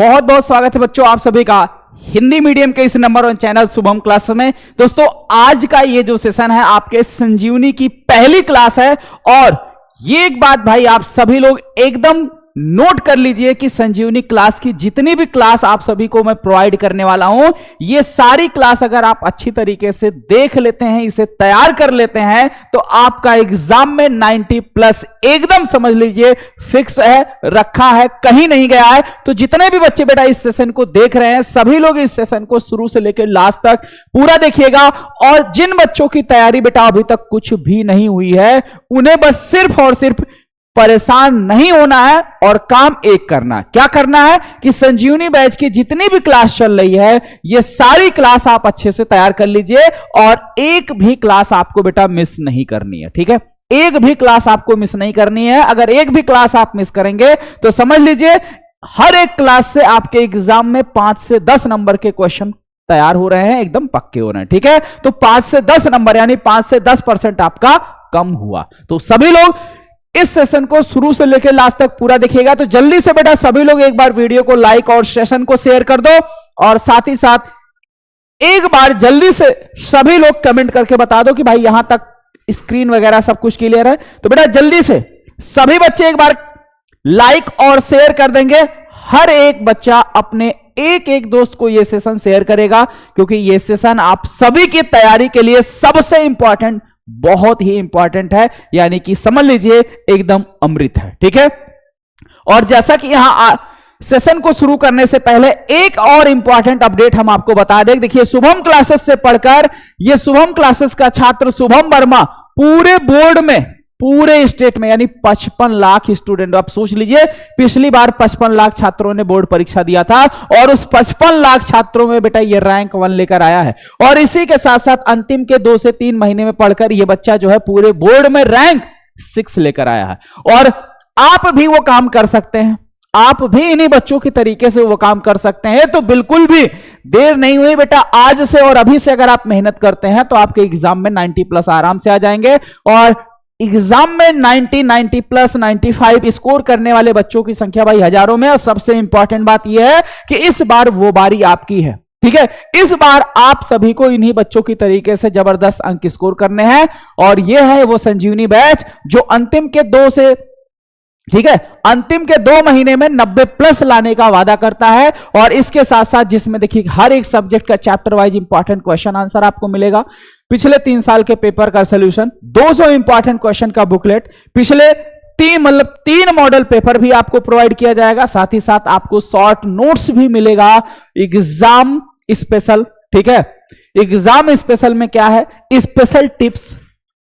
बहुत बहुत स्वागत है बच्चों आप सभी का हिंदी मीडियम के इस नंबर 1 चैनल शुभम क्लास में। दोस्तों आज का ये जो सेशन है आपके संजीवनी की पहली क्लास है और ये एक बात भाई आप सभी लोग एकदम नोट कर लीजिए कि संजीवनी क्लास की जितनी भी क्लास आप सभी को मैं प्रोवाइड करने वाला हूं, ये सारी क्लास अगर आप अच्छी तरीके से देख लेते हैं, इसे तैयार कर लेते हैं तो आपका एग्जाम में 90 प्लस एकदम समझ लीजिए फिक्स है, रखा है, कहीं नहीं गया है। तो जितने भी बच्चे बेटा इस सेशन को देख रहे हैं सभी लोग इस सेशन को शुरू से लेकर लास्ट तक पूरा देखिएगा और जिन बच्चों की तैयारी बेटा अभी तक कुछ भी नहीं हुई है उन्हें बस सिर्फ और सिर्फ परेशान नहीं होना है और काम एक करना है। क्या करना है कि संजीवनी बैच की जितनी भी क्लास चल रही है ये सारी क्लास आप अच्छे से तैयार कर लीजिए और एक भी क्लास आपको बेटा मिस नहीं करनी है। ठीक है, एक भी क्लास आपको मिस नहीं करनी है। अगर एक भी क्लास आप मिस करेंगे तो समझ लीजिए हर एक क्लास से आपके एग्जाम में 5 से 10 नंबर के क्वेश्चन तैयार हो रहे हैं, एकदम पक्के हो रहे हैं। ठीक है, तो 5 से 10 नंबर यानी 5 से 10% आपका कम हुआ। तो सभी लोग इस सेशन को शुरू से लेकर लास्ट तक पूरा देखिएगा। तो जल्दी से बेटा सभी लोग एक बार वीडियो को लाइक और सेशन को शेयर कर दो और साथ ही साथ एक बार जल्दी से सभी लोग कमेंट करके बता दो कि भाई यहां तक स्क्रीन वगैरह सब कुछ क्लियर है। तो बेटा जल्दी से सभी बच्चे एक बार लाइक और शेयर कर देंगे। हर एक बच्चा अपने एक एक दोस्त को यह सेशन शेयर करेगा क्योंकि यह सेशन आप सभी की तैयारी के लिए सबसे इंपॉर्टेंट, बहुत ही इंपॉर्टेंट है, यानी कि समझ लीजिए एकदम अमृत है। ठीक है, और जैसा कि यहां सेशन को शुरू करने से पहले एक और इंपॉर्टेंट अपडेट हम आपको बता दें। देखिए शुभम क्लासेस से पढ़कर ये शुभम क्लासेस का छात्र शुभम वर्मा पूरे बोर्ड में, पूरे स्टेट में यानी 55 लाख स्टूडेंट, आप सोच लीजिए पिछली बार 55 लाख छात्रों ने बोर्ड परीक्षा दिया था और उस 55 लाख छात्रों में बेटा ये रैंक 1 लेकर आया है। और इसी के साथ साथ अंतिम के 2 से 3 महीने में पढ़कर ये बच्चा जो है पूरे बोर्ड में रैंक 6 लेकर आया है। और आप भी वो काम कर सकते हैं, आप भी इन्हीं बच्चों की तरीके से वो काम कर सकते हैं। तो बिल्कुल भी देर नहीं हुई बेटा, आज से और अभी से अगर आप मेहनत करते हैं तो आपके एग्जाम में 90 प्लस आराम से आ जाएंगे। और एग्जाम में 90 प्लस 95 स्कोर करने वाले बच्चों की संख्या भाई हजारों में। और सबसे इंपॉर्टेंट बात यह है कि इस बार वो बारी आपकी है। ठीक है, इस बार आप सभी को इन्हीं बच्चों की तरीके से जबरदस्त अंक स्कोर करने हैं और यह है वो संजीवनी बैच जो अंतिम के 2 से, ठीक है, अंतिम के 2 महीने में 90 प्लस लाने का वादा करता है। और इसके साथ साथ जिसमें देखिए हर एक सब्जेक्ट का chapter wise important question answer आपको मिलेगा, पिछले 3 साल के पेपर का सॉल्यूशन, 200 इंपॉर्टेंट क्वेश्चन का बुकलेट, पिछले 3 मॉडल पेपर भी आपको प्रोवाइड किया जाएगा। साथ ही साथ आपको शॉर्ट नोट्स भी मिलेगा एग्जाम स्पेशल। ठीक है, एग्जाम स्पेशल में क्या है, स्पेशल टिप्स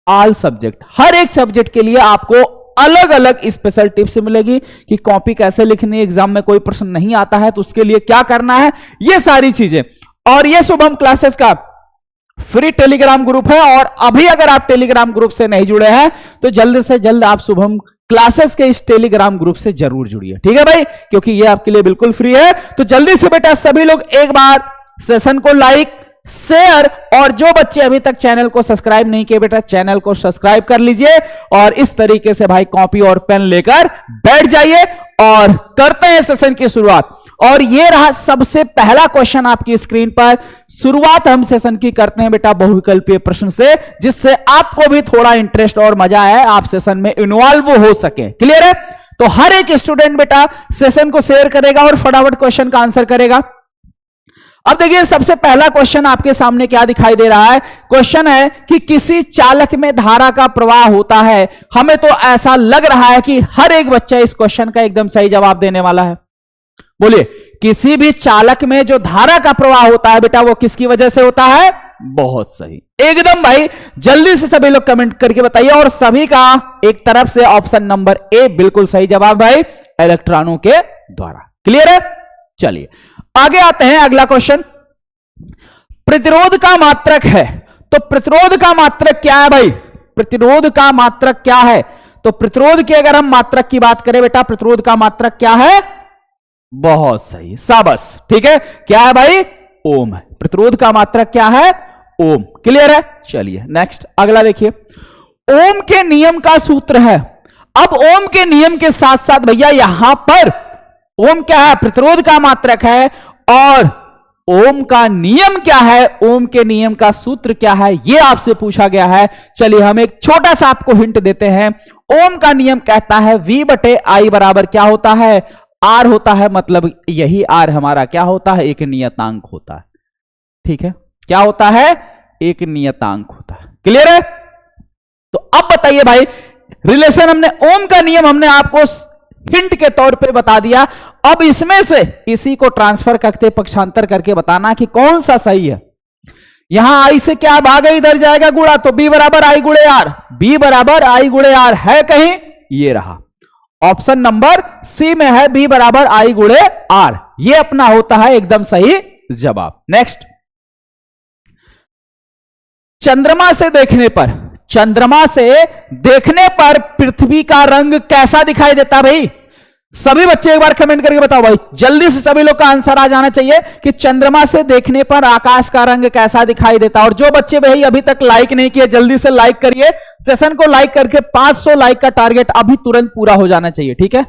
ऑल सब्जेक्ट, हर एक सब्जेक्ट के लिए आपको अलग अलग स्पेशल टिप्स मिलेगी कि कॉपी कैसे लिखनी है, एग्जाम में कोई प्रश्न नहीं आता है तो उसके लिए क्या करना है, ये सारी चीजें। और ये शुभम क्लासेस का फ्री टेलीग्राम ग्रुप है और अभी अगर आप टेलीग्राम ग्रुप से नहीं जुड़े हैं तो जल्द से जल्द आप शुभम क्लासेस के इस टेलीग्राम ग्रुप से जरूर जुड़िए। ठीक है भाई, क्योंकि ये आपके लिए बिल्कुल फ्री है। तो जल्दी से बेटा सभी लोग एक बार सेशन को लाइक, शेयर और जो बच्चे अभी तक चैनल को सब्सक्राइब नहीं किए बेटा चैनल को सब्सक्राइब कर लीजिए और इस तरीके से भाई कॉपी और पेन लेकर बैठ जाइए और करते हैं सेशन की शुरुआत। और ये रहा सबसे पहला क्वेश्चन आपकी स्क्रीन पर। शुरुआत हम सेशन की करते हैं बेटा बहुविकल्पीय प्रश्न से, जिससे आपको भी थोड़ा इंटरेस्ट और मजा आए, आप सेशन में इन्वॉल्व हो सके। क्लियर है? तो हर एक स्टूडेंट बेटा सेशन को शेयर करेगा और फटाफट क्वेश्चन का आंसर करेगा। अब देखिए सबसे पहला क्वेश्चन आपके सामने क्या दिखाई दे रहा है। क्वेश्चन है कि किसी चालक में धारा का प्रवाह होता है। हमें तो ऐसा लग रहा है कि हर एक बच्चा इस क्वेश्चन का एकदम सही जवाब देने वाला है। बोलिए, किसी भी चालक में जो धारा का प्रवाह होता है बेटा वो किसकी वजह से होता है? बहुत सही, एकदम भाई जल्दी से सभी लोग कमेंट करके बताइए। और सभी का एक तरफ से ऑप्शन नंबर ए बिल्कुल सही जवाब भाई, इलेक्ट्रॉनों के द्वारा। क्लियर है? चलिए आगे आते हैं। अगला क्वेश्चन, प्रतिरोध का मात्रक है। तो प्रतिरोध का मात्रक क्या है भाई? प्रतिरोध का मात्रक क्या है? तो प्रतिरोध की अगर हम मात्रक की बात करें बेटा, प्रतिरोध का मात्रक क्या है? बहुत सही, शाबाश। ठीक है, क्या है भाई? ओम है। प्रतिरोध का मात्रक क्या है? ओम। क्लियर है? चलिए नेक्स्ट अगला देखिए, ओम के नियम का सूत्र है। अब ओम के नियम के साथ साथ भैया यहां पर ओम क्या है? प्रतिरोध का मात्रक है। और ओम का नियम क्या है? ओम के नियम का सूत्र क्या है? यह आपसे पूछा गया है। चलिए हम एक छोटा सा आपको हिंट देते हैं। ओम का नियम कहता है V बटे I बराबर क्या होता है? R होता है। मतलब यही R हमारा क्या होता है? एक नियतांक होता है। ठीक है, क्या होता है? एक नियतांक होता है। क्लियर है? तो अब बताइए भाई, रिलेशन हमने ओम का नियम हमने आपको हिंट के तौर पे बता दिया। अब इसमें से इसी को ट्रांसफर करके पक्षांतर करके बताना कि कौन सा सही है। यहां आई से क्या भागा इधर जाएगा गुणा, तो बी बराबर आई गुणे आर। बी बराबर आई गुणे आर है कहीं? ये रहा ऑप्शन नंबर सी में है, बी बराबर आई गुणे आर। ये अपना होता है एकदम सही जवाब। नेक्स्ट, चंद्रमा से देखने पर, चंद्रमा से देखने पर पृथ्वी का रंग कैसा दिखाई देता? भाई सभी बच्चे एक बार कमेंट करके बताओ भाई, जल्दी से सभी लोग का आंसर आ जाना चाहिए कि चंद्रमा से देखने पर आकाश का रंग कैसा दिखाई देता। और जो बच्चे भाई अभी तक लाइक नहीं किए, जल्दी से लाइक करिए। सेशन को लाइक करके 500 लाइक का टारगेट अभी तुरंत पूरा हो जाना चाहिए। ठीक है,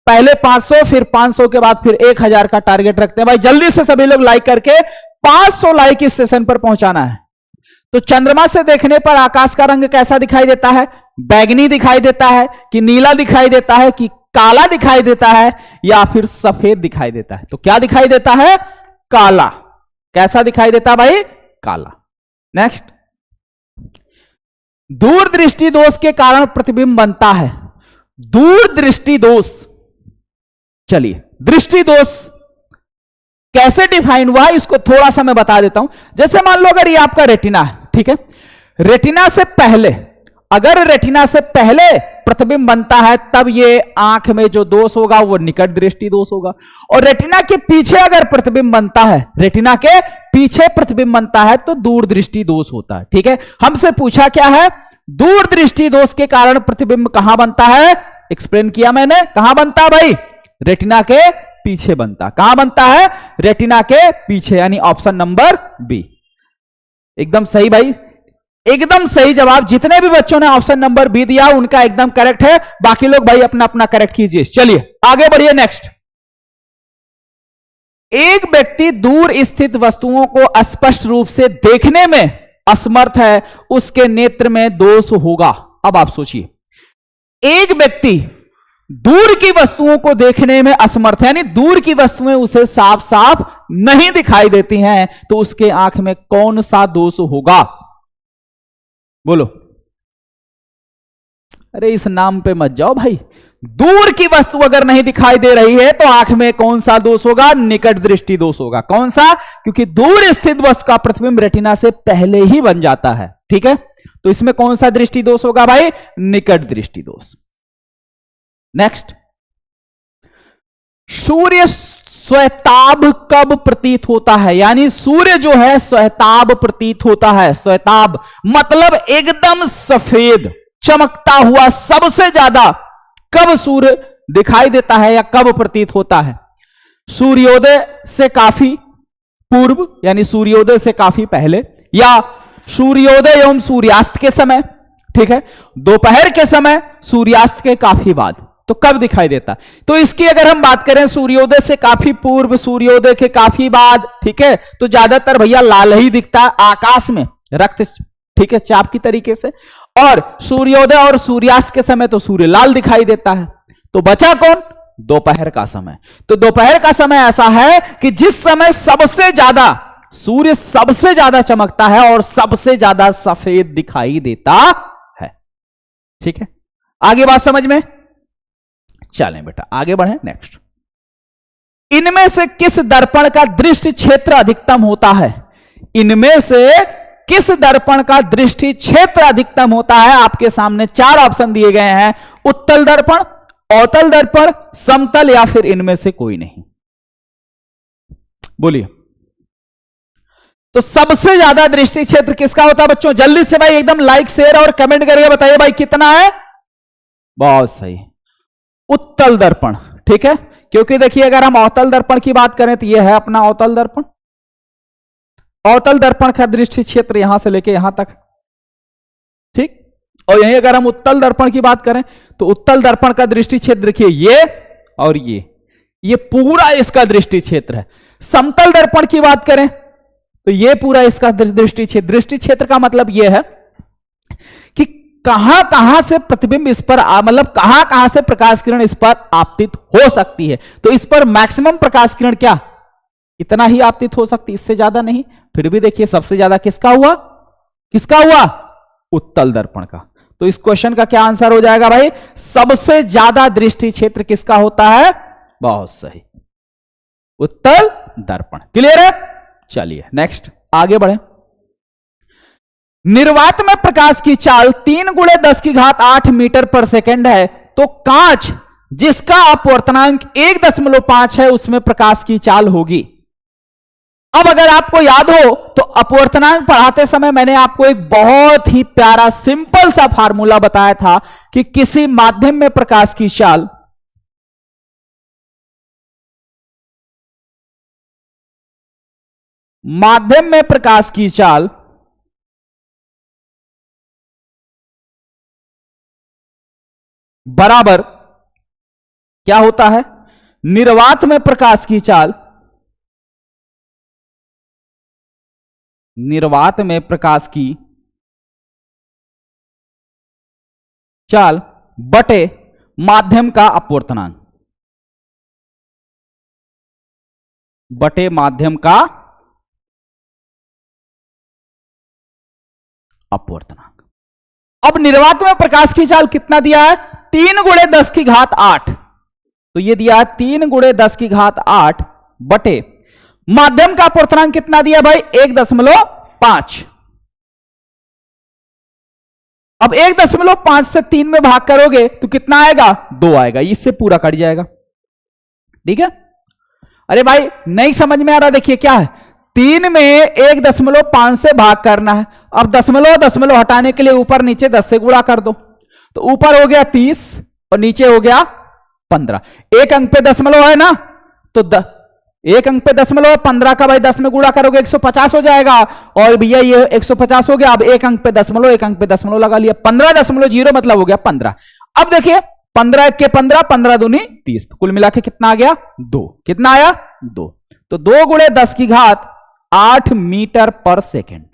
पहले 500, फिर 500 के बाद फिर 1000 का टारगेट रखते हैं। भाई जल्दी से सभी लोग लाइक करके 500 लाइक इस सेशन पर पहुंचाना है। तो चंद्रमा से देखने पर आकाश का रंग कैसा दिखाई देता है? बैगनी दिखाई देता है कि नीला दिखाई देता है कि काला दिखाई देता है या फिर सफेद दिखाई देता है? तो क्या दिखाई देता है? काला। कैसा दिखाई देता भाई? काला। नेक्स्ट, दूरदृष्टि दोष के कारण प्रतिबिंब बनता है। दूरदृष्टि दोष, चलिए दृष्टि दोष कैसे डिफाइन हुआ इसको थोड़ा सा मैं बता देता हूं। जैसे मान लो अगर ये आपका रेटिना है, ठीक है, रेटिना से पहले, अगर रेटिना से पहले प्रतिबिंब बनता है तब ये आंख में जो दोष होगा वो निकट दृष्टि दोष होगा। और रेटिना के पीछे अगर प्रतिबिंब बनता है, रेटिना के पीछे प्रतिबिंब बनता है तो दूरदृष्टि दोष होता है। ठीक है, हमसे पूछा क्या है? दूरदृष्टि दोष के कारण प्रतिबिंब कहां बनता है? एक्सप्लेन किया मैंने, कहां बनता है भाई? रेटिना के पीछे बनता। कहां बनता है? रेटिना के पीछे, यानी ऑप्शन नंबर बी। एकदम सही भाई, एकदम सही जवाब। जितने भी बच्चों ने ऑप्शन नंबर बी दिया उनका एकदम करेक्ट है। बाकी लोग भाई अपना अपना करेक्ट कीजिए। चलिए आगे बढ़िए। नेक्स्ट, एक व्यक्ति दूर स्थित वस्तुओं को स्पष्ट रूप से देखने में असमर्थ है, उसके नेत्र में दोष होगा। अब आप सोचिए, एक व्यक्ति दूर की वस्तुओं को देखने में असमर्थ है, यानी दूर की वस्तुएं उसे साफ साफ नहीं दिखाई देती हैं, तो उसके आंख में कौन सा दोष होगा? बोलो। अरे इस नाम पे मत जाओ भाई। दूर की वस्तु अगर नहीं दिखाई दे रही है तो आंख में कौन सा दोष होगा? निकट दृष्टि दोष होगा। कौन सा? क्योंकि दूर स्थित वस्तु का प्रतिबिंब रेटिना से पहले ही बन जाता है। ठीक है, तो इसमें कौन सा दृष्टि दोष होगा भाई? निकट दृष्टि दोष। नेक्स्ट, सूर्य स्वताब कब प्रतीत होता है? यानी सूर्य जो है स्वताब प्रतीत होता है। स्वताब मतलब एकदम सफेद चमकता हुआ सबसे ज्यादा कब सूर्य दिखाई देता है या कब प्रतीत होता है? सूर्योदय से काफी पूर्व, यानी सूर्योदय से काफी पहले, या सूर्योदय एवं सूर्यास्त के समय, ठीक है, दोपहर के समय, सूर्यास्त के काफी बाद। तो कब दिखाई देता? तो इसकी अगर हम बात करें सूर्योदय से काफी पूर्व, सूर्योदय के काफी बाद, ठीक है, तो ज्यादातर भैया लाल ही दिखता है आकाश में, रक्त, ठीक है, चाप की तरीके से। और सूर्योदय और सूर्यास्त के समय तो सूर्य लाल दिखाई देता है। तो बचा कौन? दोपहर का समय। तो दोपहर का समय ऐसा है कि जिस समय सबसे ज्यादा सूर्य सबसे ज्यादा चमकता है और सबसे ज्यादा सफेद दिखाई देता है। ठीक है, आगे बात समझ में? चलें बेटा आगे बढ़े। नेक्स्ट, इनमें से किस दर्पण का दृष्टि क्षेत्र अधिकतम होता है? इनमें से किस दर्पण का दृष्टि क्षेत्र अधिकतम होता है? आपके सामने 4 ऑप्शन दिए गए हैं, उत्तल दर्पण, अवतल दर्पण, समतल, या फिर इनमें से कोई नहीं। बोलिए। तो सबसे ज्यादा दृष्टि क्षेत्र किसका होता है बच्चों? जल्दी से भाई एकदम लाइक शेयर और कमेंट करके बताइए भाई कितना है। बहुत सही, उत्तल दर्पण। ठीक है, क्योंकि देखिए अगर हम अवतल दर्पण की बात करें तो यह है अपना अवतल दर्पण। अवतल दर्पण का दृष्टि क्षेत्र यहां से लेके यहां तक, ठीक। और यहीं अगर हम उत्तल दर्पण की बात करें तो उत्तल दर्पण का दृष्टि क्षेत्र देखिए ये और ये, ये पूरा इसका दृष्टि क्षेत्र है। समतल दर्पण की बात करें तो ये पूरा इसका दृष्टि क्षेत्र, दृष्टि क्षेत्र का मतलब ये है कि कहां कहां से प्रतिबिंब इस पर मतलब कहां कहां से प्रकाश किरण इस पर आपतित हो सकती है। तो इस पर मैक्सिमम प्रकाश किरण क्या इतना ही आपतित हो सकती, इससे ज्यादा नहीं। फिर भी देखिए सबसे ज्यादा किसका हुआ, किसका हुआ, उत्तल दर्पण का। तो इस क्वेश्चन का क्या आंसर हो जाएगा भाई, सबसे ज्यादा दृष्टि क्षेत्र किसका होता है, बहुत सही, उत्तल दर्पण। क्लियर है। चलिए नेक्स्ट आगे बढ़े। निर्वात में प्रकाश की चाल 3 × 10⁸ मीटर पर सेकेंड है, तो कांच जिसका अपवर्तनांक 1.5 है उसमें प्रकाश की चाल होगी। अब अगर आपको याद हो तो अपवर्तनांक पढ़ाते समय मैंने आपको एक बहुत ही प्यारा सिंपल सा फार्मूला बताया था कि किसी माध्यम में प्रकाश की चाल बराबर क्या होता है, निर्वात में प्रकाश की चाल, निर्वात में प्रकाश की चाल बटे माध्यम का अपवर्तनांक, बटे माध्यम का अपवर्तनांक। अब निर्वात में प्रकाश की चाल कितना दिया है, 3 × 10⁸, तो ये दिया 3 × 10⁸ बटे माध्यम का अपवर्तनांक कितना दिया भाई, 1.5। अब 1.5 से 3 में भाग करोगे तो कितना आएगा, 2 आएगा, इससे पूरा कट जाएगा। ठीक है। अरे भाई नहीं समझ में आ रहा, देखिए क्या है, 3 में 1.5 से भाग करना है। अब दशमलव हटाने के लिए ऊपर नीचे 10 से गुणा कर दो, तो ऊपर हो गया 30 और नीचे हो गया 15। एक अंक पे दशमलव है ना, तो एक अंक पे दशमलव है, 15 का भाई 10 में गुणा करोगे 150 हो जाएगा। और भैया ये 150 हो गया। अब एक अंक पे दशमलव लगा लिया, 15.0 मतलब हो गया 15। अब देखिए 15 के 15, 15 दूनी 30, तो कुल मिला के कितना आ गया, 2। कितना आया, 2। तो 2 × 10⁸ मीटर पर सेकेंड।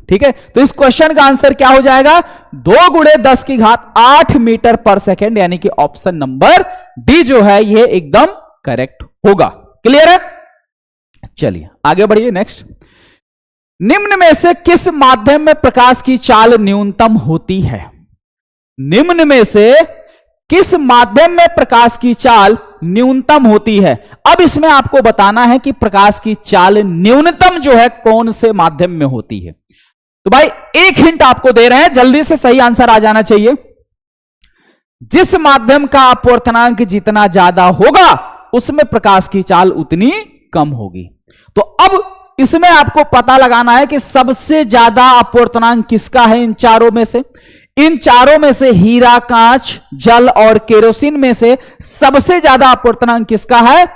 ठीक है। तो इस क्वेश्चन का आंसर क्या हो जाएगा, 2 × 10⁸ मीटर पर सेकेंड, यानी कि ऑप्शन नंबर डी जो है ये एकदम करेक्ट होगा। क्लियर है। चलिए आगे बढ़िए नेक्स्ट। निम्न में से किस माध्यम में प्रकाश की चाल न्यूनतम होती है, निम्न में से किस माध्यम में प्रकाश की चाल न्यूनतम होती है। अब इसमें आपको बताना है कि प्रकाश की चाल न्यूनतम जो है कौन से माध्यम में होती है। तो भाई एक हिंट आपको दे रहे हैं, जल्दी से सही आंसर आ जाना चाहिए। जिस माध्यम का अपवर्तनांक जितना ज्यादा होगा उसमें प्रकाश की चाल उतनी कम होगी। तो अब इसमें आपको पता लगाना है कि सबसे ज्यादा अपवर्तनांक किसका है इन चारों में से। इन चारों में से हीरा, कांच, जल और केरोसिन में से सबसे ज्यादा अपवर्तनांक किसका है,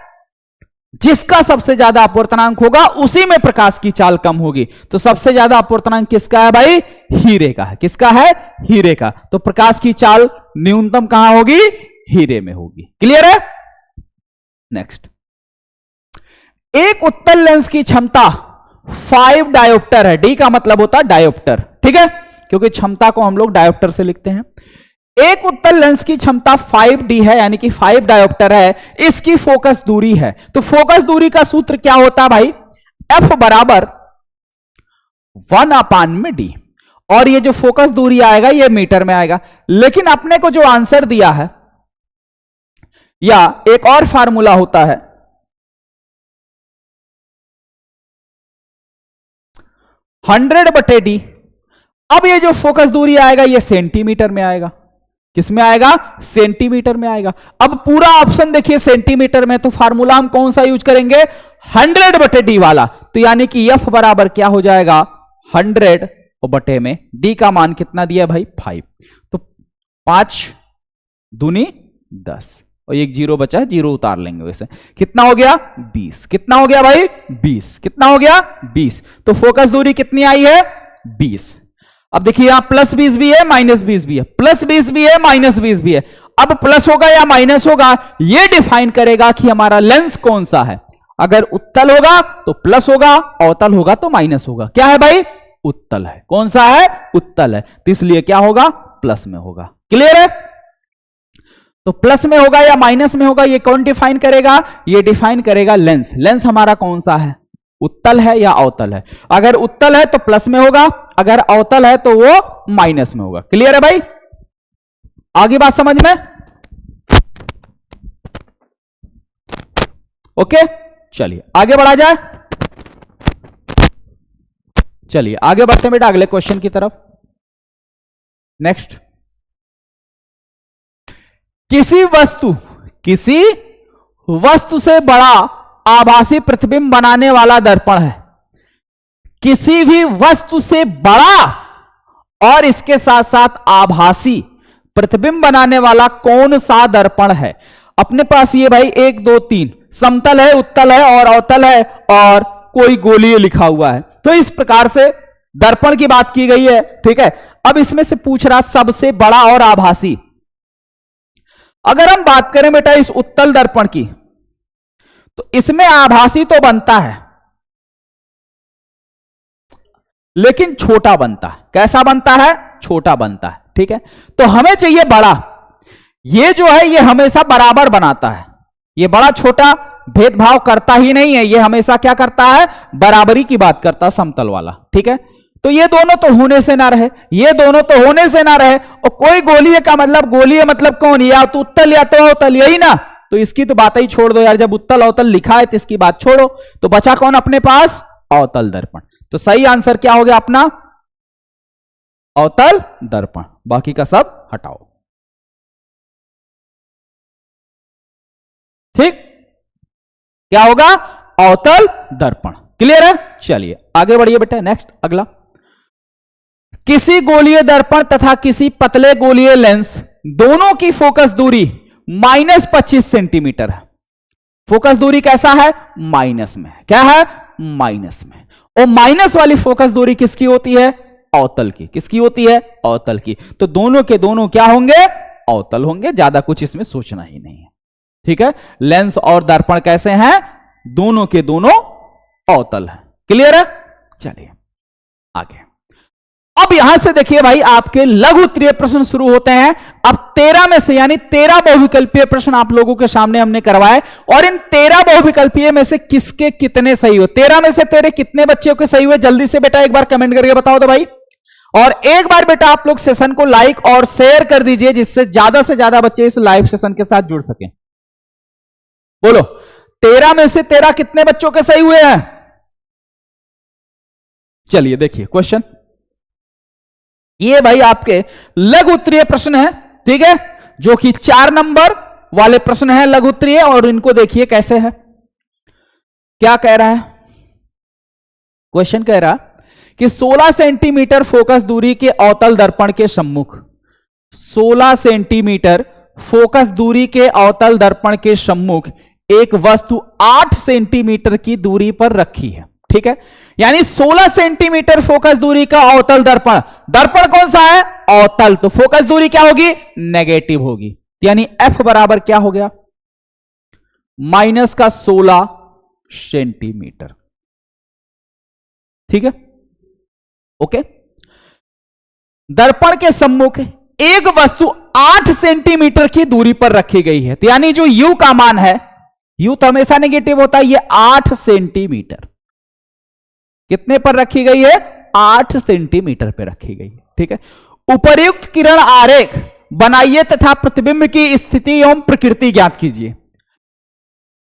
जिसका सबसे ज्यादा अपवर्तनांक होगा उसी में प्रकाश की चाल कम होगी। तो सबसे ज्यादा अपवर्तनांक किसका है भाई, हीरे का है। किसका है, हीरे का। तो प्रकाश की चाल न्यूनतम कहां होगी, हीरे में होगी। क्लियर है। नेक्स्ट, एक उत्तल लेंस की क्षमता 5 डायोप्टर है। डी का मतलब होता है डायोप्टर, ठीक है, क्योंकि क्षमता को हम लोग डायोप्टर से लिखते हैं। एक उत्तल लेंस की क्षमता 5D है, यानी कि 5 डायोप्टर है। इसकी फोकस दूरी है, तो फोकस दूरी का सूत्र क्या होता है भाई, F बराबर 1/d। और ये जो फोकस दूरी आएगा ये मीटर में आएगा। लेकिन अपने को जो आंसर दिया है, या एक और फार्मूला होता है 100/d। अब ये जो फोकस दूरी आएगा ये सेंटीमीटर में आएगा। किस में आएगा, सेंटीमीटर में आएगा। अब पूरा ऑप्शन देखिए सेंटीमीटर में, तो फार्मूला हम कौन सा यूज करेंगे, 100/d वाला। तो यानी कि F बराबर क्या हो जाएगा, 100 और बटे में d का मान कितना दिया भाई, 5। तो 5 दूनी 10 और एक 0 बचा है, 0 उतार लेंगे वैसे। कितना हो गया, 20। कितना हो गया भाई, 20। कितना हो गया, 20। तो फोकस दूरी कितनी आई है, 20। अब देखिए यहां +20 भी है, -20 भी है, +20 भी है, -20 भी है। अब प्लस होगा या माइनस होगा, यह डिफाइन करेगा कि हमारा लेंस कौन सा है। अगर उत्तल होगा तो प्लस होगा, अवतल होगा तो माइनस होगा। क्या है भाई? उत्तल है। कौन सा है? उत्तल है, तो इसलिए क्या होगा? प्लस में होगा। क्लियर है? तो प्लस में होगा या माइनस में होगा, ये कौन डिफाइन करेगा? ये डिफाइन करेगा लेंस। लेंस हमारा कौन सा है? उत्तल है या अवतल है? अगर उत्तल है तो प्लस में होगा, अगर अवतल है तो वो माइनस में होगा। क्लियर है भाई? आगे बात समझ में? ओके, चलिए आगे बढ़ा जाए। चलिए आगे बढ़ते हैं बेटा अगले क्वेश्चन की तरफ। नेक्स्ट, किसी वस्तु से बड़ा आभासी प्रतिबिंब बनाने वाला दर्पण है। किसी भी वस्तु से बड़ा और इसके साथ साथ आभासी प्रतिबिंब बनाने वाला कौन सा दर्पण है? अपने पास ये भाई 1 2 3 समतल है, उत्तल है और अवतल है और कोई गोलीय लिखा हुआ है। तो इस प्रकार से दर्पण की बात की गई है। ठीक है, अब इसमें से पूछ रहा सबसे बड़ा और आभासी। अगर हम बात करें बेटा इस उत्तल दर्पण की, तो इसमें आभासी तो बनता है लेकिन छोटा बनता है। कैसा बनता है? छोटा बनता है। ठीक है, तो हमें चाहिए बड़ा। ये जो है ये हमेशा बराबर बनाता है, ये बड़ा छोटा भेदभाव करता ही नहीं है, ये हमेशा क्या करता है? बराबरी की बात करता है, समतल वाला। ठीक है, तो ये दोनों तो होने से ना रहे, ये दोनों तो होने से ना रहे, और कोई गोलीय का मतलब, गोलीय मतलब कौन? या तो उत्तल या तो अवतल, यही ना। तो इसकी तो बात ही छोड़ दो यार, जब उत्तल अवतल लिखा है तो इसकी बात छोड़ो। तो बचा कौन अपने पास? अवतल दर्पण। तो सही आंसर क्या हो गया अपना? अवतल दर्पण। बाकी का सब हटाओ। ठीक, क्या होगा? अवतल दर्पण। क्लियर है? चलिए आगे बढ़िए बेटा। नेक्स्ट अगला, किसी गोलीय दर्पण तथा किसी पतले गोलीय लेंस दोनों की फोकस दूरी -25 सेंटीमीटर है। फोकस दूरी कैसा है? माइनस में। क्या है? माइनस में। और माइनस वाली फोकस दूरी किसकी होती है? अवतल की। किसकी होती है? अवतल की। तो दोनों के दोनों क्या होंगे? अवतल होंगे। ज्यादा कुछ इसमें सोचना ही नहीं है। ठीक है, लेंस और दर्पण कैसे हैं? दोनों के दोनों अवतल है। क्लियर है? चलिए आगे। अब यहां से देखिए भाई आपके लघु उत्तरीय प्रश्न शुरू होते हैं। अब 13 में से, यानी 13 बहुविकल्पीय प्रश्न आप लोगों के सामने हमने करवाए, और इन 13 बहुविकल्पीय में से किसके कितने सही हुए? 13 में से तेरे कितने बच्चों के सही हुए? जल्दी से बेटा एक बार कमेंट करके बताओ तो भाई। और एक बार बेटा आप लोग सेशन को लाइक और शेयर कर दीजिए, जिससे ज्यादा से ज्यादा बच्चे इस लाइव सेशन के साथ जुड़ सकें। बोलो, 13 में से 13 कितने बच्चों के सही हुए हैं? चलिए देखिए क्वेश्चन, ये भाई आपके लघु उत्तरीय प्रश्न है। ठीक है, जो कि 4 नंबर वाले प्रश्न है लघु उत्तरीय, और इनको देखिए कैसे है। क्या कह रहा है क्वेश्चन? कह रहा कि 16 सेंटीमीटर फोकस दूरी के अवतल दर्पण के सम्मुख, 16 सेंटीमीटर फोकस दूरी के अवतल दर्पण के सम्मुख एक वस्तु 8 सेंटीमीटर की दूरी पर रखी है। ठीक है, यानी 16 सेंटीमीटर फोकस दूरी का अवतल दर्पण। दर्पण कौन सा है? अवतल। तो फोकस दूरी क्या होगी? नेगेटिव होगी। यानी F बराबर क्या हो गया? -16 सेंटीमीटर। ठीक है, ओके। दर्पण के सम्मुख एक वस्तु 8 सेंटीमीटर की दूरी पर रखी गई है। तो यानी जो U का मान है, U तो हमेशा नेगेटिव होता है, ये 8 सेंटीमीटर कितने पर रखी गई है? 8 सेंटीमीटर पर रखी गई है। ठीक है, उपर्युक्त किरण आरेख बनाइए तथा प्रतिबिंब की स्थिति एवं प्रकृति ज्ञात कीजिए।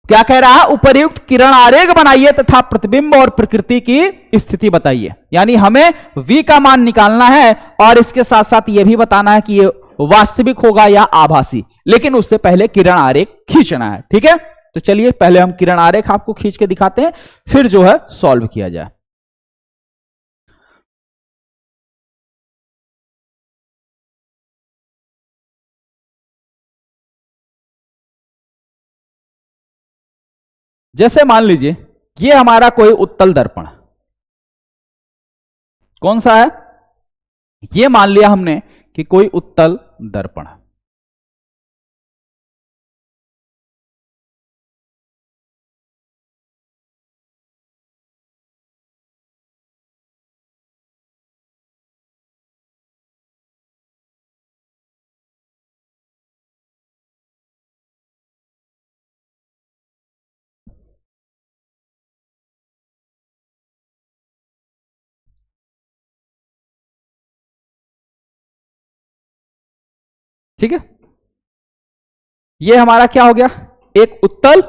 क्या कह रहा है? उपर्युक्त किरण आरेख बनाइए तथा प्रतिबिंब और प्रकृति की स्थिति बताइए। यानी हमें V का मान निकालना है और इसके साथ साथ यह भी बताना है कि यह वास्तविक होगा या आभासी, लेकिन उससे पहले किरण आरेख खींचना है। ठीक है, तो चलिए पहले हम किरण आरेख आपको खींच के दिखाते हैं, फिर जो है सॉल्व किया जाए। जैसे मान लीजिए ये हमारा कोई उत्तल दर्पण, कौन सा है? ये मान लिया हमने कि कोई उत्तल दर्पण है। ठीक है, ये हमारा क्या हो गया, एक उत्तल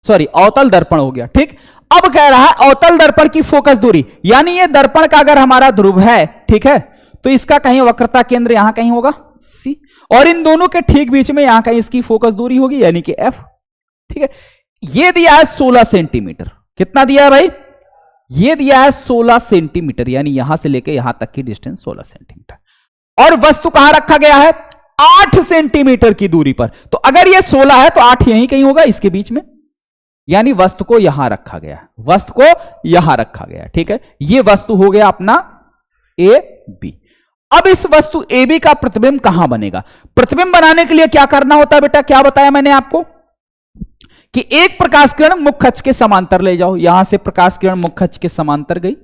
अवतल दर्पण हो गया। ठीक, अब कह रहा है अवतल दर्पण की फोकस दूरी, यानी ये दर्पण का अगर हमारा ध्रुव है, ठीक है, तो इसका कहीं वक्रता केंद्र यहां कहीं होगा सी, और इन दोनों के ठीक बीच में यहां कहीं इसकी फोकस दूरी होगी यानी कि एफ। ठीक है, ये दिया है 16 सेंटीमीटर। कितना दिया है भाई, ये दिया है 16 सेंटीमीटर, यानी यहां से लेकर यहां तक की डिस्टेंस 16 सेंटीमीटर, और वस्तु कहां रखा गया है, 8 सेंटीमीटर की दूरी पर। तो अगर ये 16 है तो 8 यहीं कहीं होगा इसके बीच में, यानी वस्तु को यहां रखा गया, वस्तु को यहां रखा गया। ठीक है, ये वस्तु हो गया अपना ए बी। अब इस वस्तु ए बी का प्रतिबिंब कहां बनेगा, प्रतिबिंब बनाने के लिए क्या करना होता है बेटा, क्या बताया मैंने आपको कि एक प्रकाश किरण मुख्य अक्ष के समांतर ले जाओ। यहां से प्रकाश किरण मुख्य अक्ष के समांतर गई,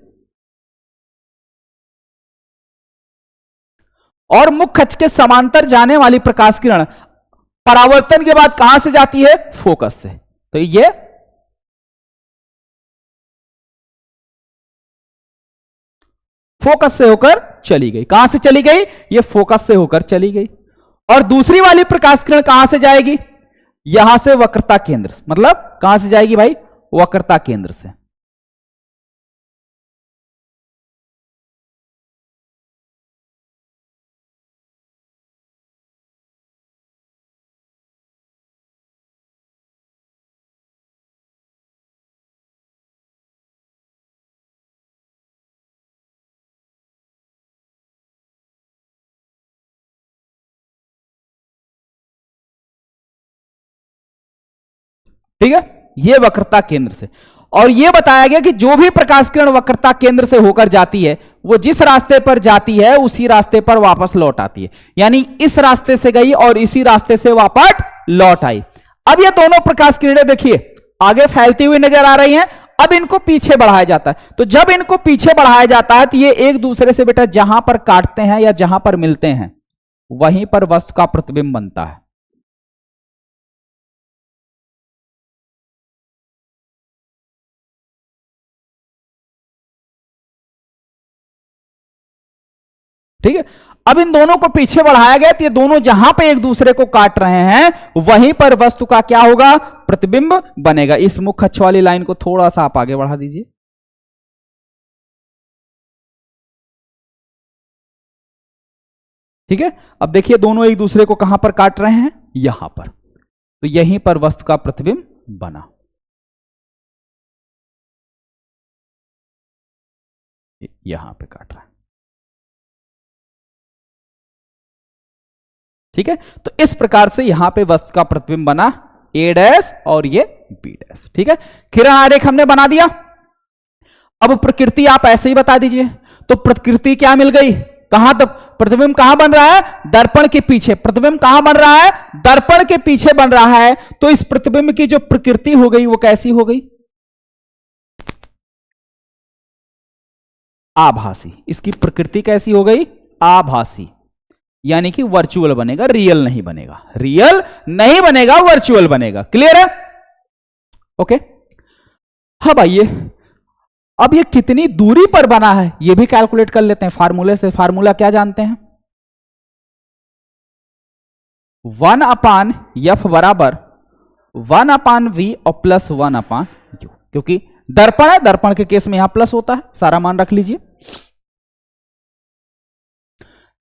और मुख्य अक्ष के समांतर जाने वाली प्रकाश किरण परावर्तन के बाद कहां से जाती है, फोकस से। तो ये फोकस से होकर चली गई, कहां से चली गई, ये फोकस से होकर चली गई। और दूसरी वाली प्रकाश किरण कहां से जाएगी, यहां से वक्रता केंद्र से, मतलब कहां से जाएगी भाई, वक्रता केंद्र से। ठीक है, ये वक्रता केंद्र से। और ये बताया गया कि जो भी प्रकाश किरण वक्रता केंद्र से होकर जाती है, वो जिस रास्ते पर जाती है उसी रास्ते पर वापस लौट आती है, यानी इस रास्ते से गई और इसी रास्ते से वापस लौट आई। अब ये दोनों प्रकाश किरणें देखिए आगे फैलती हुई नजर आ रही हैं, अब इनको पीछे बढ़ाया जाता है। तो जब इनको पीछे बढ़ाया जाता है तो ये एक दूसरे से बेटा जहां पर काटते हैं या जहां पर मिलते हैं वहीं पर वस्तु का प्रतिबिंब बनता है। ठीक है, अब इन दोनों को पीछे बढ़ाया गया तो ये दोनों जहां पे एक दूसरे को काट रहे हैं वहीं पर वस्तु का क्या होगा, प्रतिबिंब बनेगा। इस मुख्य अक्ष वाली लाइन को थोड़ा सा आप आगे बढ़ा दीजिए। ठीक है, अब देखिए दोनों एक दूसरे को कहां पर काट रहे हैं, यहां पर, तो यहीं पर वस्तु का प्रतिबिंब बना। यहां पे काट रहा है। ठीक है, तो इस प्रकार से यहां पे वस्तु का प्रतिबिंब बना, ए डैश और ये बी डैश। ठीक है, किरण आरेख हमने बना दिया। अब प्रकृति आप ऐसे ही बता दीजिए। तो प्रकृति क्या मिल गई, कहां तक प्रतिबिंब कहां बन रहा है, दर्पण के पीछे। प्रतिबिंब कहां बन रहा है, दर्पण के पीछे बन रहा है। तो इस प्रतिबिंब की जो प्रकृति हो गई वो कैसी हो गई, आभासी। इसकी प्रकृति कैसी हो गई, आभासी, यानी कि वर्चुअल बनेगा, रियल नहीं बनेगा, रियल नहीं बनेगा, वर्चुअल बनेगा। क्लियर है, ओके। अब आइए, अब ये कितनी दूरी पर बना है ये भी कैलकुलेट कर लेते हैं फार्मूले से। फार्मूला क्या जानते हैं, 1/f बराबर 1/v और प्लस 1/u, क्योंकि दर्पण है, दर्पण के केस में यहां प्लस होता है, सारा मान रख लीजिए।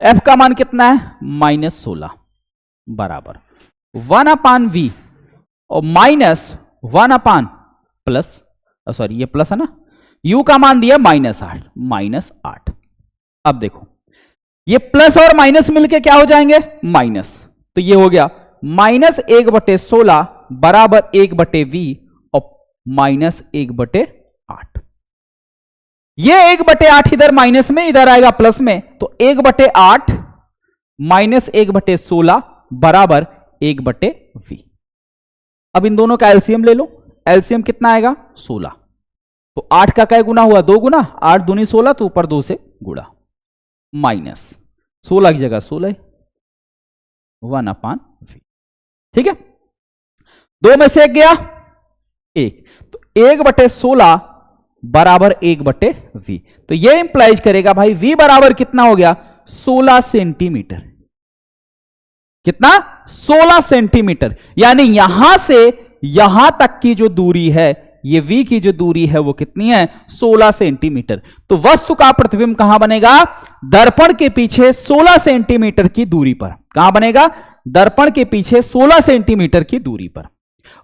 f का मान कितना है, -16 बराबर 1/v और -1 प्लस, सॉरी ये प्लस है ना, u का मान दिया -8। अब देखो ये प्लस और माइनस मिलके क्या हो जाएंगे, माइनस। तो ये हो गया -1/16 बराबर 1/v और -1/8। ये 1/8 इधर माइनस में, इधर आएगा प्लस में, तो 1/8 माइनस 1/16 बराबर 1/v। अब इन दोनों का एलसीएम ले लो। एलसीएम कितना आएगा? 16। तो 8 का क्या गुना हुआ? 2 गुना, 8 दूनी 16, तो ऊपर 2 से गुणा, माइनस 16 की जगह 16, 1/v। ठीक है, 2 में से 1 गया 1, तो 1/16 बराबर 1/v। तो यह इंप्लाइज करेगा भाई v बराबर कितना हो गया? 16 सेंटीमीटर। कितना? 16 सेंटीमीटर। यानी यहां से यहां तक की जो दूरी है, ये v की जो दूरी है वो कितनी है? 16 सेंटीमीटर। तो वस्तु का प्रतिबिंब कहां बनेगा? दर्पण के पीछे 16 सेंटीमीटर की दूरी पर। कहां बनेगा? दर्पण के पीछे 16 सेंटीमीटर की दूरी पर।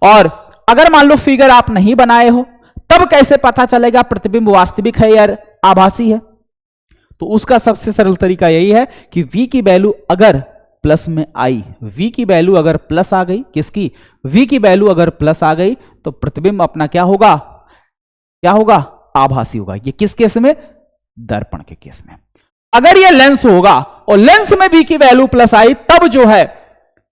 और अगर मान लो फिगर आप नहीं बनाए हो, तब कैसे पता चलेगा प्रतिबिंब वास्तविक है या आभासी है? तो उसका सबसे सरल तरीका यही है कि v की वैल्यू अगर प्लस में आई, v की वैल्यू अगर प्लस आ गई, किसकी? v की वैल्यू अगर प्लस आ गई, तो प्रतिबिंब अपना क्या होगा? क्या होगा? आभासी होगा। ये किस केस में? दर्पण के केस में। अगर ये लेंस होगा और लेंस में v की वैल्यू प्लस आई, तब जो है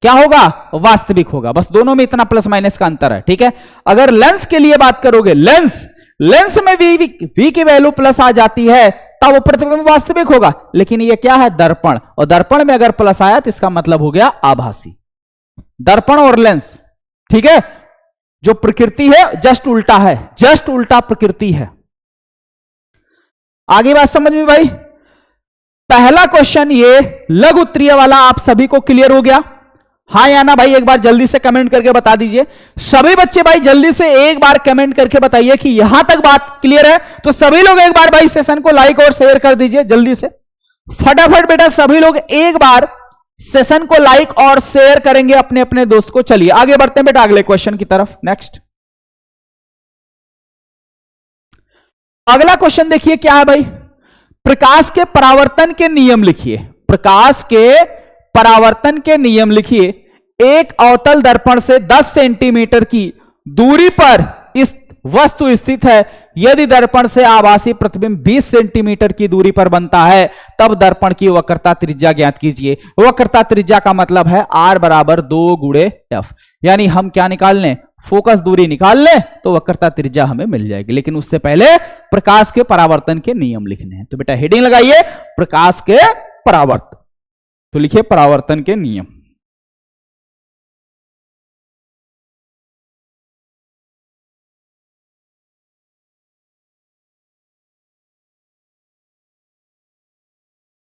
क्या होगा? वास्तविक होगा। बस दोनों में इतना प्लस माइनस का अंतर है। ठीक है, अगर लेंस के लिए बात करोगे, लेंस में v की वैल्यू प्लस आ जाती है, तब वो प्रतिबिंब वास्तविक होगा। लेकिन ये क्या है? दर्पण, और दर्पण में अगर प्लस आया तो इसका मतलब हो गया आभासी। दर्पण और लेंस, ठीक है, जो प्रकृति है जस्ट उल्टा है, जस्ट उल्टा प्रकृति है। आगे बात समझ में भाई? पहला क्वेश्चन ये लघु उत्तरीय वाला आप सभी को क्लियर हो गया? हाँ या ना भाई? एक बार जल्दी से कमेंट करके बता दीजिए। सभी बच्चे भाई जल्दी से एक बार कमेंट करके बताइए कि यहां तक बात क्लियर है। तो सभी लोग एक बार भाई सेशन को लाइक और शेयर कर दीजिए जल्दी से, फटाफट बेटा। सभी लोग एक बार सेशन को लाइक और शेयर करेंगे अपने अपने दोस्त को। चलिए आगे बढ़ते हैं बेटा अगले क्वेश्चन की तरफ। नेक्स्ट अगला क्वेश्चन देखिए क्या है भाई? प्रकाश के परावर्तन के नियम लिखिए। प्रकाश के परावर्तन के नियम लिखिए। एक अवतल दर्पण से 10 सेंटीमीटर की दूरी पर इस वस्तु स्थित है। यदि दर्पण से आभासी प्रतिबिंब 20 सेंटीमीटर की दूरी पर बनता है, तब दर्पण की वक्रता त्रिज्या ज्ञात कीजिए। वक्रता त्रिज्या का मतलब है r बराबर 2 गुणे f। यानी हम क्या निकाल लें? फोकस दूरी निकाल लें तो वक्रता त्रिज्या हमें मिल जाएगी। लेकिन उससे पहले प्रकाश के परावर्तन के नियम लिखने हैं। तो बेटा हेडिंग लगाइए प्रकाश के परावर्तन, तो लिखिए परावर्तन के नियम।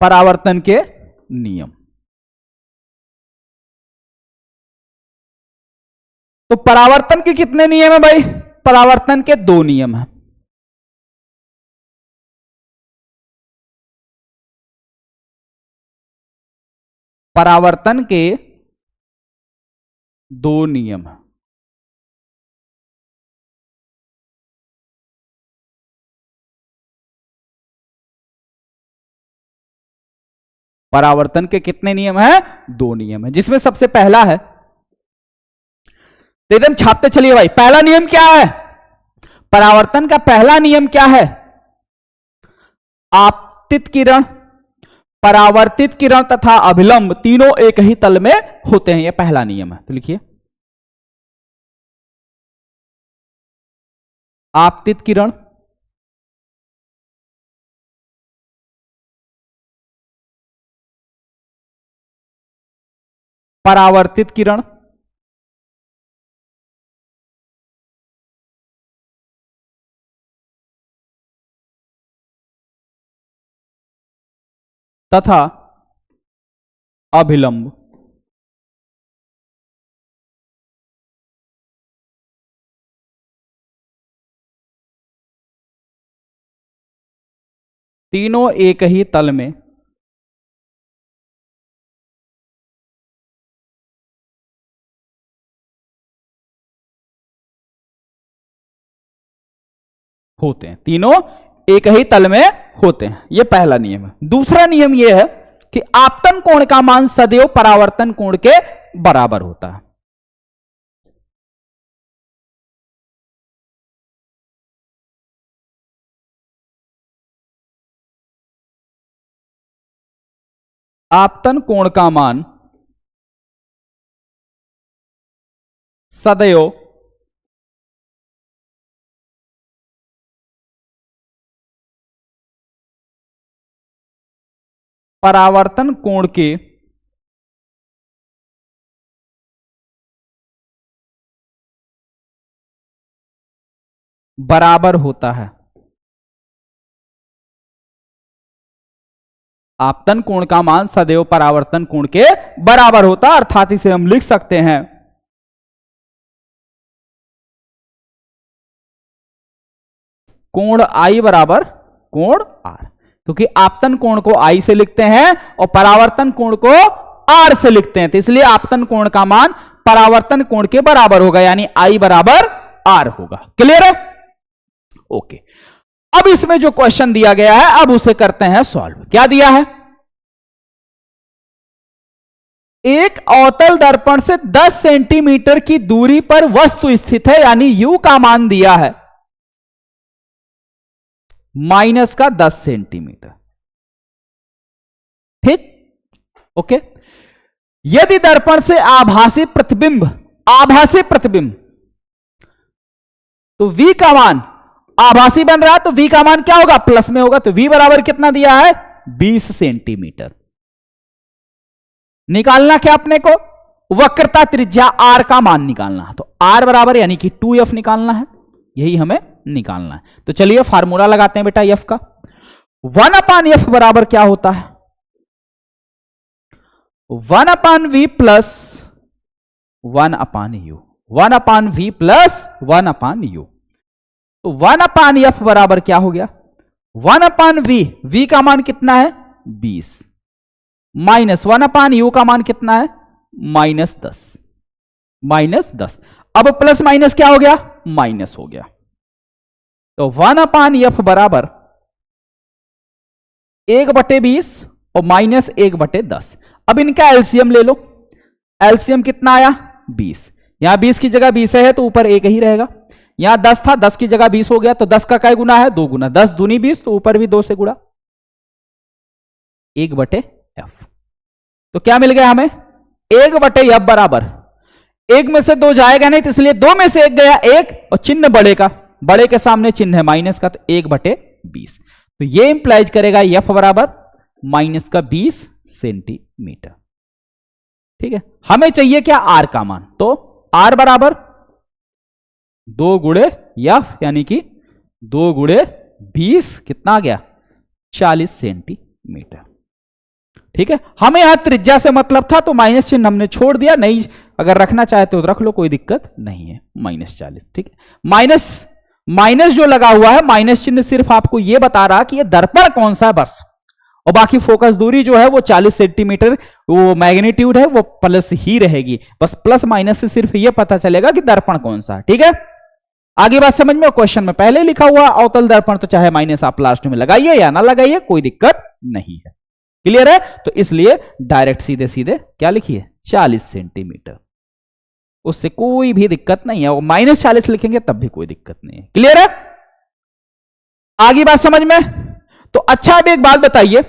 परावर्तन के नियम। तो परावर्तन के कितने नियम है भाई? परावर्तन के 2 नियम है। परावर्तन के 2 नियम है। परावर्तन के कितने नियम है? 2 नियम है, जिसमें सबसे पहला है, एकदम छापते चलिए भाई। पहला नियम क्या है? परावर्तन का पहला नियम क्या है? आपतित किरण, परावर्तित किरण तथा अभिलंब तीनों एक ही तल में होते हैं। यह पहला नियम है। तो लिखिए आपतित किरण, परावर्तित किरण तथा अभिलंब तीनों एक ही तल में होते हैं। तीनों एक ही तल में होते हैं। यह पहला नियम है। दूसरा नियम यह है कि आपतन कोण का मान सदैव परावर्तन कोण के बराबर होता है। आपतन कोण का मान सदैव परावर्तन कोण के बराबर होता है। आपतन कोण का मान सदैव परावर्तन कोण के बराबर होता है, अर्थात इसे हम लिख सकते हैं कोण आई बराबर कोण आर, क्योंकि आपतन कोण को आई से लिखते हैं और परावर्तन कोण को आर से लिखते हैं, तो इसलिए आपतन कोण का मान परावर्तन कोण के बराबर होगा, यानी आई बराबर आर होगा। क्लियर है? ओके। अब इसमें जो क्वेश्चन दिया गया है अब उसे करते हैं सॉल्व। क्या दिया है? एक अवतल दर्पण से 10 सेंटीमीटर की दूरी पर वस्तु स्थित है, यानी यू का मान दिया है माइनस का 10 सेंटीमीटर। ठीक, ओके। यदि दर्पण से आभासी प्रतिबिंब तो v का मान आभासी बन रहा है, तो v का मान क्या होगा? प्लस में होगा, तो v बराबर कितना दिया है? 20 सेंटीमीटर। निकालना क्या अपने को? वक्रता त्रिज्या r का मान निकालना, तो r बराबर यानी कि 2f निकालना है, यही हमें निकालना है। तो चलिए फार्मूला लगाते हैं बेटा f का। 1/f बराबर क्या होता है? 1/v plus 1/u, 1/v plus 1/u। तो 1/f बराबर क्या हो गया? 1/v, v का मान कितना है? 20, माइनस 1/u का मान कितना है? -10। अब प्लस माइनस क्या हो गया? माइनस हो गया। तो 1/f बराबर 1/20 और माइनस 1/10। अब इनका एलसीएम ले लो। एलसीएम कितना आया? 20। यहां 20 की जगह 20 है तो ऊपर 1 ही रहेगा। यहां 10 था, 10 की जगह 20 हो गया, तो 10 का क्या गुना है? 2 गुना। 10 दूनी 20, तो ऊपर भी 2 से गुणा, 1/f। तो क्या मिल गया हमें? 1/f बराबर 1 में से 2 जाएगा नहीं, तो इसलिए 2 में से 1 गया 1, और चिन्ह बड़े का, बड़े के सामने चिन्ह है माइनस का, तो 1/20। तो ये इंप्लाइज करेगा f बराबर -20 सेंटीमीटर। ठीक है, हमें चाहिए क्या? r का मान। तो r बराबर 2 गुणे f, यानी कि 2 गुणे 20 कितना आ गया? 40 सेंटीमीटर। ठीक है, हमें यहां त्रिज्या से मतलब था, तो माइनस चिन्ह हमने छोड़ दिया, नहीं अगर रखना चाहते हो तो रख लो, कोई दिक्कत नहीं है। -40। ठीक है, माइनस जो लगा हुआ है, माइनस चिन्ह सिर्फ आपको यह बता रहा कि यह दर्पण कौन सा है बस, और बाकी फोकस दूरी जो है वो 40 सेंटीमीटर, वो मैग्नीट्यूड है वो प्लस ही रहेगी। बस प्लस माइनस से सिर्फ यह पता चलेगा कि दर्पण कौन सा है। ठीक है, आगे बात समझ में? क्वेश्चन में पहले लिखा हुआ अवतल दर्पण, तो चाहे माइनस आप लास्ट में लगाइए या ना लगाइए, कोई दिक्कत नहीं है। क्लियर है? तो इसलिए डायरेक्ट सीधे सीधे क्या लिखिए? 40 सेंटीमीटर, उससे कोई भी दिक्कत नहीं है। वो -40 लिखेंगे तब भी कोई दिक्कत नहीं है। क्लियर है? आगे बात समझ में? तो अच्छा, अब एक बात बताइए,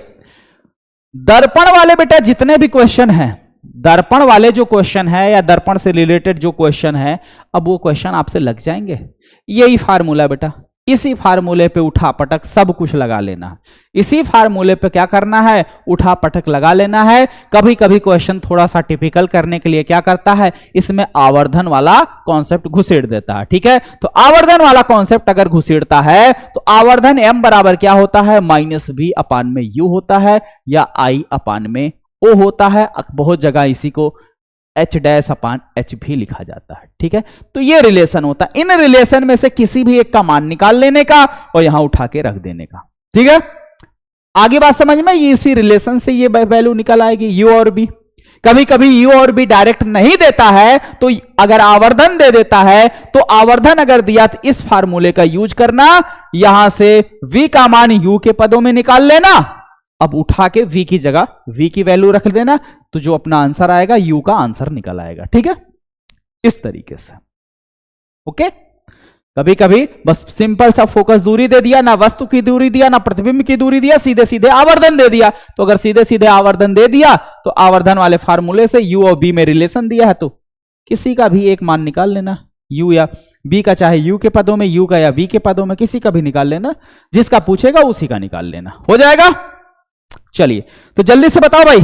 दर्पण वाले बेटा जितने भी क्वेश्चन हैं, दर्पण वाले जो क्वेश्चन है या दर्पण से रिलेटेड जो क्वेश्चन है, अब वो क्वेश्चन आपसे लग जाएंगे। यही फार्मूला बेटा, इसी फार्मूले पे उठा पटक सब कुछ लगा लेना है। इसी फार्मूले पे क्या करना है? उठा पटक लगा लेना है। कभी कभी क्वेश्चन थोड़ा सा टिपिकल करने के लिए क्या करता है, इसमें आवर्धन वाला कॉन्सेप्ट घुसेड़ देता है। ठीक है, तो आवर्धन वाला कॉन्सेप्ट अगर घुसेड़ता है तो आवर्धन m बराबर क्या होता है? -v/u होता है, या I/o होता है। बहुत जगह इसी को h' भी लिखा जाता है। ठीक है, तो ये रिलेशन होता है। इन रिलेशन में से किसी भी एक का मान निकाल लेने का और यहां उठा के रख देने का। ठीक है, आगे बात समझ में? ये इसी रिलेशन से ये वैल्यू निकल आएगी, u और b। कभी कभी u और b डायरेक्ट नहीं देता है, तो अगर आवर्धन दे देता है, तो आवर्धन अगर दिया तो इस फार्मूले का यूज करना, यहां से v का मान u के पदों में निकाल लेना, अब उठा के v की जगह v की वैल्यू रख देना, तो जो अपना आंसर आएगा u का आंसर निकल आएगा। ठीक है, इस तरीके से। ओके, कभी कभी बस सिंपल सा फोकस दूरी दे दिया, ना वस्तु की दूरी दिया, ना प्रतिबिंब की दूरी दिया, सीधे सीधे आवर्धन दे दिया। तो अगर सीधे सीधे आवर्धन दे दिया तो आवर्धन वाले फार्मूले से u और b में रिलेशन दिया है तो किसी का भी एक मान निकाल लेना, u या b का, चाहे u के पदों में, u का या v के पदों में, किसी का भी निकाल लेना, जिसका पूछेगा उसी का निकाल लेना, हो जाएगा। चलिए तो जल्दी से बताओ भाई,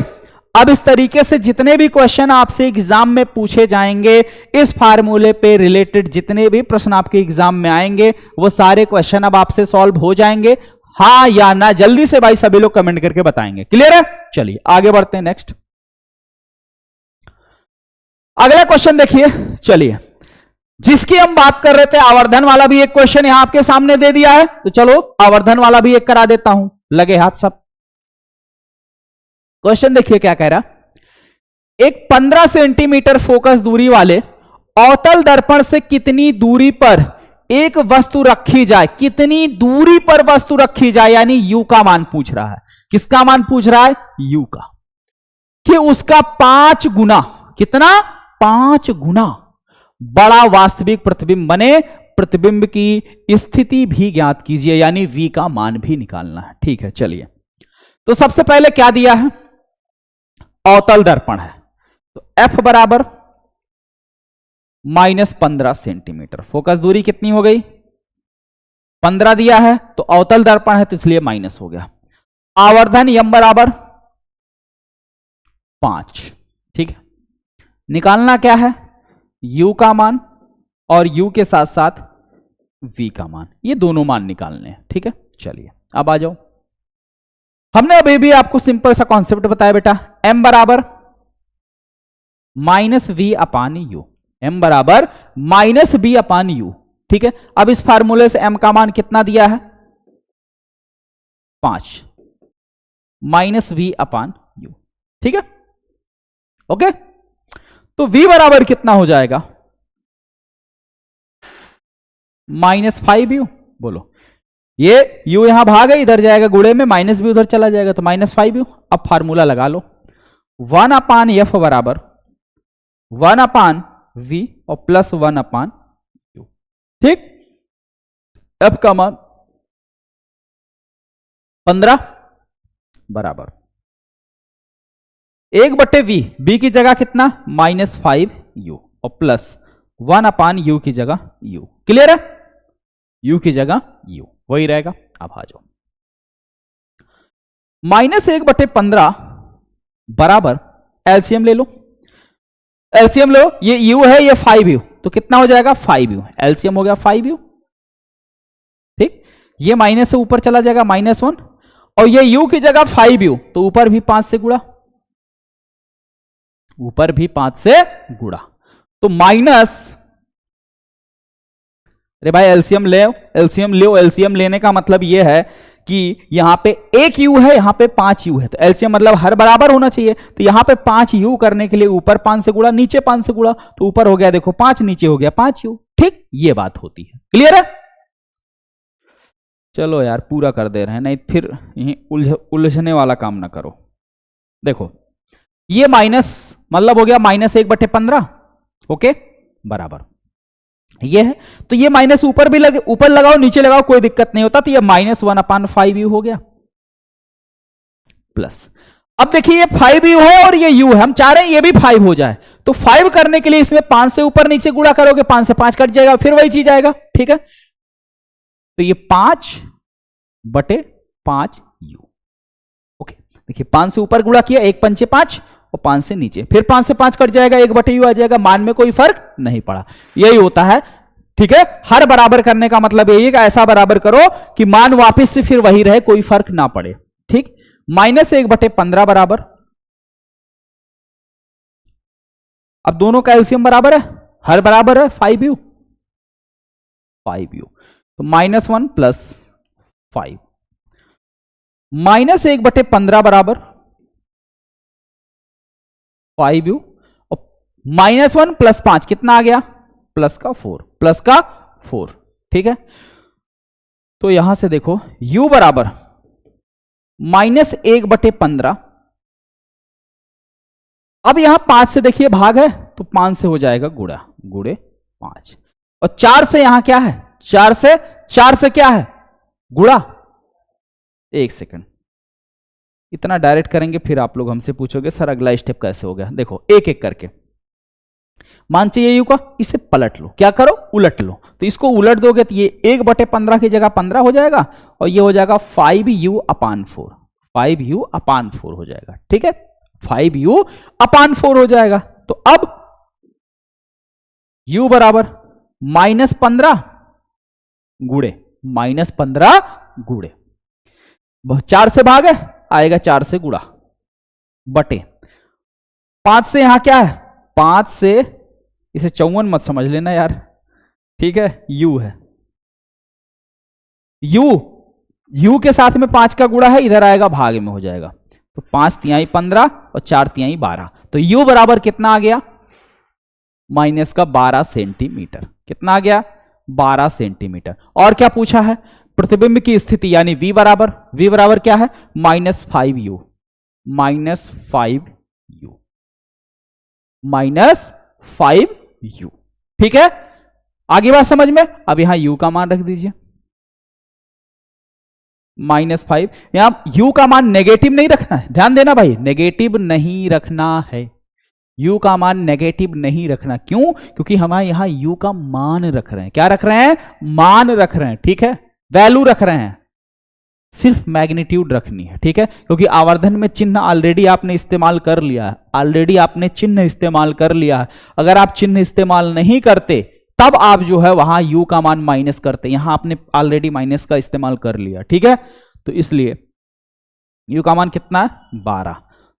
अब इस तरीके से जितने भी क्वेश्चन आपसे एग्जाम में पूछे जाएंगे, इस फार्मूले पे रिलेटेड जितने भी प्रश्न आपके एग्जाम में आएंगे, वो सारे क्वेश्चन अब आपसे सॉल्व हो जाएंगे, हाँ या ना। जल्दी से भाई सभी लोग कमेंट करके बताएंगे। क्लियर है? चलिए आगे बढ़ते हैं। नेक्स्ट अगला क्वेश्चन देखिए। चलिए, जिसकी हम बात कर रहे थे, आवर्धन वाला भी एक क्वेश्चन यहां आपके सामने दे दिया है, तो चलो आवर्धन वाला भी एक करा देता हूं, लगे हाथ सब। क्वेश्चन देखिए क्या कह रहा, एक 15 सेंटीमीटर फोकस दूरी वाले अवतल दर्पण से कितनी दूरी पर एक वस्तु रखी जाए, कितनी दूरी पर वस्तु रखी जाए, यानी u का मान पूछ रहा है। किसका मान पूछ रहा है? u का, कि उसका 5 गुना, कितना? 5 गुना बड़ा वास्तविक प्रतिबिंब बने। प्रतिबिंब की स्थिति भी ज्ञात कीजिए, यानी v का मान भी निकालना है। ठीक है, चलिए तो सबसे पहले क्या दिया है? अवतल दर्पण है, तो f बराबर -15 सेंटीमीटर। फोकस दूरी कितनी हो गई? 15 दिया है, तो अवतल दर्पण है तो इसलिए माइनस हो गया। आवर्धन m बराबर 5। ठीक है, निकालना क्या है? u का मान और u के साथ साथ v का मान, ये दोनों मान निकालने हैं। ठीक है, चलिए अब आ जाओ। हमने अभी भी आपको सिंपल सा कॉन्सेप्ट बताया बेटा, m बराबर -v अपान u, m बराबर -b अपान u। ठीक है, अब इस फार्मूले से m का मान कितना दिया है? 5 -v अपान u। ठीक है, ओके, तो v बराबर कितना हो जाएगा? -5u। बोलो, ये u यहां भाग है, इधर जाएगा गुणे में, माइनस भी उधर चला जाएगा, तो -5u। अब फार्मूला लगा लो, 1 अपान f बराबर 1 अपान v और प्लस 1 अपान u। ठीक, f का मान 15 बराबर 1/v, b की जगह कितना? -5u और प्लस 1 अपान u की जगह u। क्लियर है? u की जगह u वही रहेगा। अब आ जाओ, -1/15 बराबर एलसीएम ले लो, एलसीएम लो, ये u है, ये 5u, तो कितना हो जाएगा? 5u। एलसीएम हो गया 5u। ठीक, ये माइनस से ऊपर चला जाएगा -1, और ये u की जगह 5u, तो ऊपर भी 5 से गुणा, ऊपर भी 5 से गुणा, तो माइनस, अरे भाई एलसीएम ले, एलसीएम लो। एलसीएम लेने का मतलब यह है कि यहां पे 1 u है, यहां पे 5 u है, तो एलसीएम मतलब हर बराबर होना चाहिए। तो यहां पे 5 u करने के लिए ऊपर 5 से गुणा, नीचे 5 से गुणा, तो ऊपर हो गया देखो 5, नीचे हो गया 5 u। ठीक, ये बात होती है। क्लियर है? चलो यार पूरा कर दे रहे हैं, नहीं फिर यहीं उलझने वाला काम ना करो। देखो ये माइनस मतलब हो गया -1/15, ओके, बराबर ये है, तो ये माइनस ऊपर भी लगे, ऊपर लगाओ नीचे लगाओ कोई दिक्कत नहीं होता, तो ये -1/5u हो गया, प्लस, अब देखिए ये 5u है और ये u है, हम चाह रहे हैं ये भी 5 हो जाए, तो 5 करने के लिए इसमें 5 से ऊपर नीचे गुणा करोगे, 5 से 5 कट जाएगा, फिर वही चीज आएगा। ठीक है, तो ये 5/5u। ओके, देखिए 5 से ऊपर गुणा किया, 1 पंचे 5 और 5 से नीचे, फिर 5 से 5 कट जाएगा, 1/u आ जाएगा, मान में कोई फर्क नहीं पड़ा। यही होता है। ठीक है, हर बराबर करने का मतलब यही है कि ऐसा बराबर करो कि मान वापस से फिर वही रहे, कोई फर्क ना पड़े। ठीक, -1/15 बराबर, अब दोनों का एलसीएम बराबर है, हर बराबर है 5u, तो -1 प्लस 5, -1/15 बराबर 5u और -1 प्लस 5 कितना आ गया? प्लस का 4, प्लस का 4। ठीक है, तो यहां से देखो u बराबर -1/15, अब यहां 5 से देखिए भाग है, तो 5 से हो जाएगा गुणा, गुणे 5, और 4 से यहां क्या है? 4 से क्या है गुणा। एक सेकंड, इतना डायरेक्ट करेंगे फिर आप लोग हमसे पूछोगे सर अगला स्टेप कैसे हो गया। देखो एक एक करके मान चाहिए यू का, इसे पलट लो, क्या करो उलट लो। तो इसको उलट दोगे तो ये 1/15 की जगह 15 हो जाएगा और ये हो जाएगा 5u/4, 5u/4 हो जाएगा। ठीक है, 5u/4 हो जाएगा। तो अब u बराबर -15 गुणे -15 गुणे 4 से भागे आएगा 4 से गुणा बटे 5 से यहां क्या है 5 से, इसे 54 मत समझ लेना यार, ठीक है, u है, u के साथ में 5 का गुणा है, इधर आएगा भाग में हो जाएगा। तो 5 तिहाई 15 और 4 तिहाई 12, तो u बराबर कितना आ गया -12 सेंटीमीटर। कितना आ गया 12 सेंटीमीटर। और क्या पूछा है प्रतिबिंब की स्थिति, यानी v बराबर क्या है -5u, -5u। ठीक है, आगे बात समझ में। अब यहां u का मान रख दीजिए -5। यहां u का मान नेगेटिव नहीं रखना है, ध्यान देना भाई, नेगेटिव नहीं रखना है, u का मान नेगेटिव नहीं रखना। क्यों? क्योंकि हम यहां u का मान रख रहे हैं। क्या रख रहे हैं? मान रख रहे हैं। ठीक है, वैल्यू रख रहे हैं, सिर्फ मैग्नीट्यूड रखनी है। ठीक है, क्योंकि आवर्धन में चिन्ह ऑलरेडी आपने इस्तेमाल कर लिया है, ऑलरेडी आपने चिन्ह इस्तेमाल कर लिया है। अगर आप चिन्ह इस्तेमाल नहीं करते तब आप जो है वहां u का मान माइनस करते, यहां आपने ऑलरेडी माइनस का इस्तेमाल कर लिया। ठीक है, तो इसलिए u का मान कितना है 12,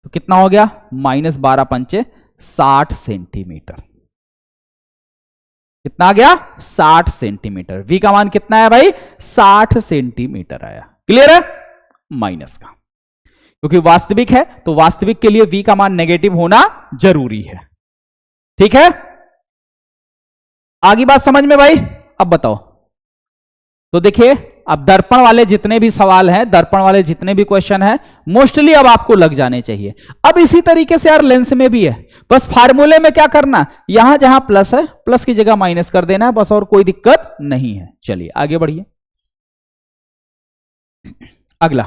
तो कितना हो गया -12 पंचे 60 सेंटीमीटर। कितना आ गया 60 सेंटीमीटर। v का मान कितना है भाई 60 सेंटीमीटर आया। क्लियर है? माइनस का, क्योंकि वास्तविक है तो वास्तविक के लिए v का मान नेगेटिव होना जरूरी है। ठीक है, आगे बात समझ में भाई। अब बताओ, तो देखिए अब दर्पण वाले जितने भी सवाल हैं, दर्पण वाले जितने भी क्वेश्चन हैं, मोस्टली अब आपको लग जाने चाहिए। अब इसी तरीके से यार लेंस में भी है, बस फार्मूले में क्या करना, यहां जहां प्लस है प्लस की जगह माइनस कर देना है बस, और कोई दिक्कत नहीं है। चलिए आगे बढ़िए। अगला,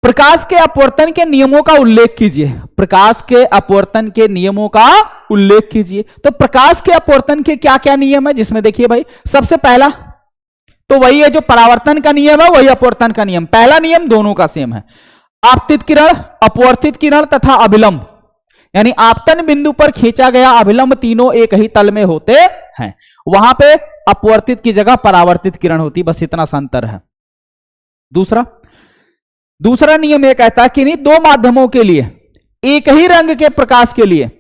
प्रकाश के अपवर्तन के नियमों का उल्लेख कीजिए। प्रकाश के अपवर्तन के नियमों का उल्लेख कीजिए। तो प्रकाश के अपवर्तन के क्या क्या नियम है, जिसमें देखिए भाई सबसे पहला तो वही है जो परावर्तन का नियम है, वही अपवर्तन का नियम। पहला नियम दोनों का सेम है, आपतित किरण, अपवर्तित किरण तथा अभिलंब, यानी आपतन बिंदु पर खींचा गया अभिलंब तीनों एक ही तल में होते हैं। वहां पे अपवर्तित की जगह परावर्तित किरण होती, बस इतना सा अंतर है। दूसरा नियम यह कहता है कि नहीं, दो माध्यमों के लिए एक ही रंग के प्रकाश के लिए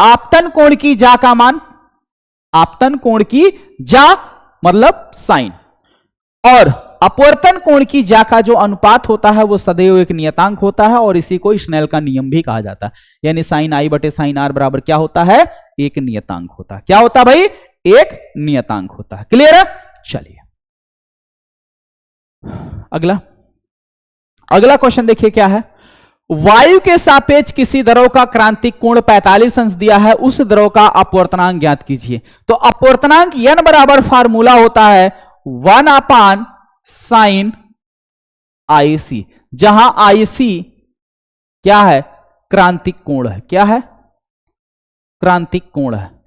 आपतन कोण की जा का मान, आपतन कोण की जा मतलब साइन, और अपवर्तन कोण की जा का जो अनुपात होता है वो सदैव एक नियतांक होता है, और इसी को स्नेल का नियम भी कहा जाता है। यानी साइन आई बटे साइन आर बराबर क्या होता है, एक नियतांक होता है। क्या होता है भाई, एक नियतांक होता है। क्लियर है? चलिए अगला क्वेश्चन देखिए क्या है। वायु के सापेक्ष किसी द्रव का क्रांतिक कोण 45 अंश दिया है, उस द्रव का अपवर्तनांक ज्ञात कीजिए। तो अपवर्तनांक n बराबर फार्मूला होता है 1/sin IC, जहां IC क्या है, क्रांतिक कोण है। क्या है? क्रांतिक कोण है।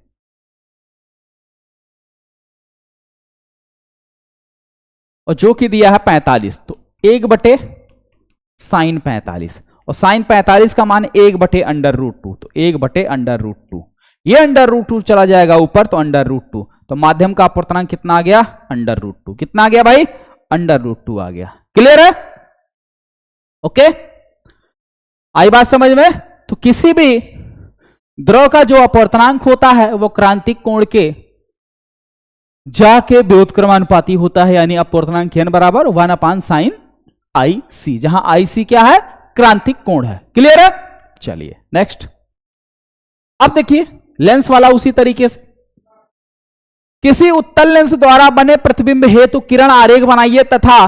और जो कि दिया है 45, तो 1/sin 45, और sin 45 का मान 1/√2, तो 1/√2। ये √2 चला जाएगा ऊपर तो √2, तो माध्यम का अपवर्तनांक कितना आ गया, √2। कितना आ गया भाई, √2 आ गया। क्लियर है? ओके, आई बात समझ में। तो किसी भी द्रव का जो अपवर्तनांक होता है वो क्रांतिक कोण के जा के व्युत्क्रमानुपाती होता है, यानी अपवर्तनांक n बराबर 1/sin IC, जहां IC क्या है, क्रांतिक कोण है। क्लियर है? चलिए नेक्स्ट। अब देखिए लेंस वाला उसी तरीके से, किसी उत्तल लेंस द्वारा बने प्रतिबिंब हेतु किरण आरेख बनाइए तथा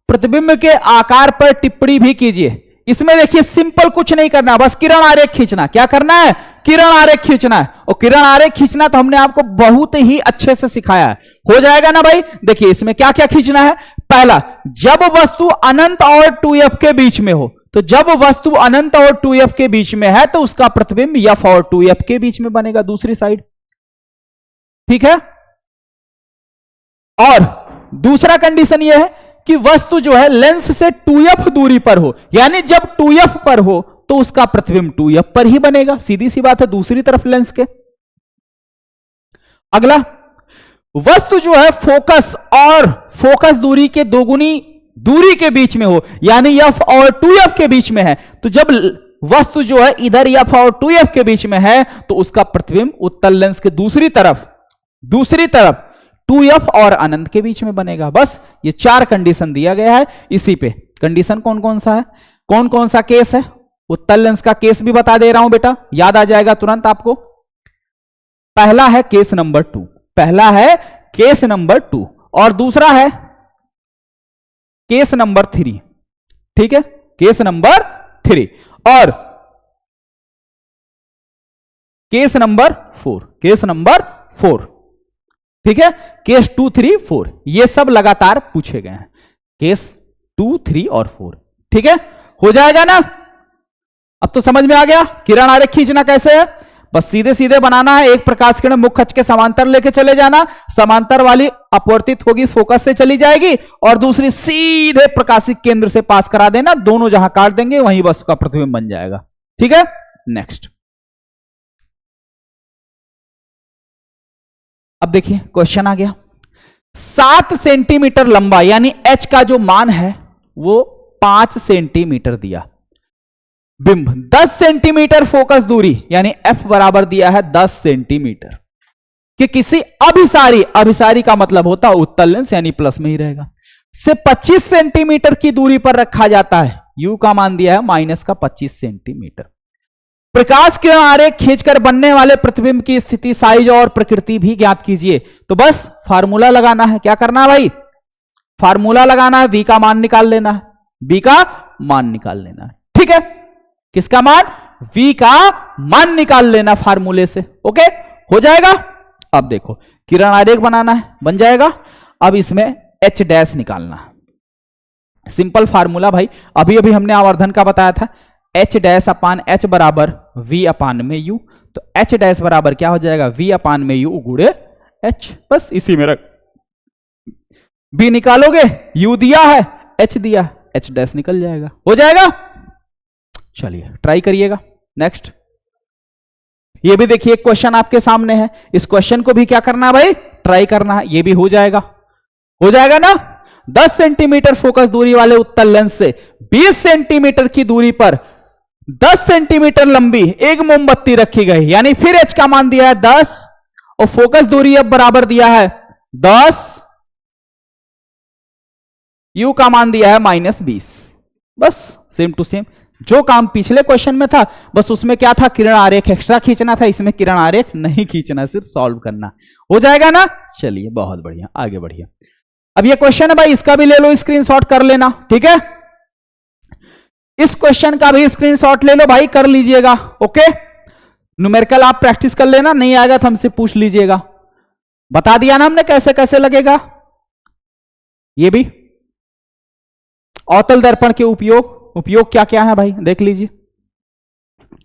प्रतिबिंब के आकार पर टिप्पणी भी कीजिए। इसमें देखिए सिंपल कुछ नहीं करना, बस किरण आरेख खींचना। क्या करना है? किरण आरेख खींचना है। और किरण आरेख खींचना तो हमने आपको बहुत ही अच्छे से सिखाया है, हो जाएगा ना भाई। देखिए इसमें क्या क्या खींचना है। पहला, जब वस्तु अनंत और 2f के बीच में हो, तो जब वस्तु अनंत और 2f के बीच में है तो उसका प्रतिबिंब f और 2f के बीच में बनेगा, दूसरी साइड। ठीक है। और दूसरा कंडीशन यह है कि वस्तु जो है लेंस से 2f दूरी पर हो, यानी जब 2f पर हो तो उसका प्रतिबिंब 2f पर ही बनेगा, सीधी सी बात है, दूसरी तरफ लेंस के। अगला, वस्तु जो है फोकस और फोकस दूरी के दोगुनी दूरी के बीच में हो, यानी f और 2f के बीच में है, तो जब वस्तु जो है इधर f और 2f के बीच में है तो उसका प्रतिबिंब उत्तल लेंस के दूसरी तरफ 2f और अनंत के बीच में बनेगा। बस ये 4 कंडीशन दिया गया है। इसी पे कंडीशन कौन कौन सा है, कौन कौन सा केस है, उत्तल लेंस का केस भी बता दे रहा हूं बेटा, याद आ जाएगा तुरंत आपको। पहला है केस नंबर 2, पहला है केस नंबर 2, और दूसरा है केस नंबर 3। ठीक है, केस नंबर 3 और केस नंबर 4, केस नंबर 4। ठीक है, केस 2, 3, 4 ये सब लगातार पूछे गए हैं, केस 2, 3 और 4। ठीक है, हो जाएगा ना। अब तो समझ में आ गया किरण आरेख खींचना कैसे है। बस सीधे सीधे बनाना है, एक प्रकाश किरण मुख्य अक्ष के समांतर लेके चले जाना, समांतर वाली अपवर्तित होगी, फोकस से चली जाएगी, और दूसरी सीधे प्रकाशिक केंद्र से पास करा देना, दोनों जहां काट देंगे वहीं वस्तु का प्रतिबिंब बन जाएगा। ठीक है, नेक्स्ट। अब देखिए क्वेश्चन आ गया, 7 सेंटीमीटर लंबा, यानी h का जो मान है वो 5 सेंटीमीटर दिया, बिंब 10 सेंटीमीटर फोकस दूरी, यानी f बराबर दिया है 10 सेंटीमीटर कि किसी अभिसारी, अभिसारी का मतलब होता है उत्तल लेंस, यानी प्लस में ही रहेगा, से 25 सेंटीमीटर की दूरी पर रखा जाता है। u का मान दिया है माइनस का 25 सेंटीमीटर। प्रकाश किरण आरेख खींचकर बनने वाले प्रतिबिंब की स्थिति, साइज और प्रकृति भी ज्ञात कीजिए। तो बस फार्मूला लगाना है। क्या करना है भाई? फार्मूला लगाना है, v का मान निकाल लेना है, v का मान निकाल लेना है। ठीक है, किसका मान? v का मान निकाल लेना फार्मूले से। ओके, हो जाएगा। अब देखो किरण आरेख बनाना है, बन जाएगा। अब इसमें h डैश निकालना है, सिंपल फार्मूला भाई, अभी अभी हमने आवर्धन का बताया था, h डैश अपान h बराबर v अपान में u। तो h डैश बराबर क्या हो जाएगा? v अपान में u गुणे h। बस इसी में रख v निकालोगे, u दिया है, h दिया, h डैश निकल जाएगा, हो जाएगा। चलिए ट्राई करिएगा। नेक्स्ट, ये भी देखिए क्वेश्चन आपके सामने है, इस क्वेश्चन को भी क्या करना है भाई? ट्राई करना है। ये भी हो जाएगा, हो जाएगा ना। 10 सेंटीमीटर फोकस दूरी वाले उत्तल लेंस से 20 सेंटीमीटर की दूरी पर 10 सेंटीमीटर लंबी एक मोमबत्ती रखी गई, यानी फिर h का मान दिया है 10 और फोकस दूरी अब बराबर दिया है 10, u का मान दिया है -20। बस सेम टू सेम जो काम पिछले क्वेश्चन में था, बस उसमें क्या था? किरण आरेख एक्स्ट्रा खींचना था, इसमें किरण आरेख नहीं खींचना, सिर्फ सॉल्व करना। हो जाएगा ना। चलिए बहुत बढ़िया, आगे बढ़िए। अब ये क्वेश्चन है भाई, इसका भी ले लो स्क्रीनशॉट कर लेना। ठीक है, इस क्वेश्चन का भी स्क्रीनशॉट ले लो भाई, कर लीजिएगा। ओके, न्यूमेरिकल आप प्रैक्टिस कर लेना, नहीं आएगा तो हमसे पूछ लीजिएगा। बता दिया ना हमने कैसे कैसे लगेगा। ये भी अवतल दर्पण के उपयोग क्या क्या है भाई, देख लीजिए।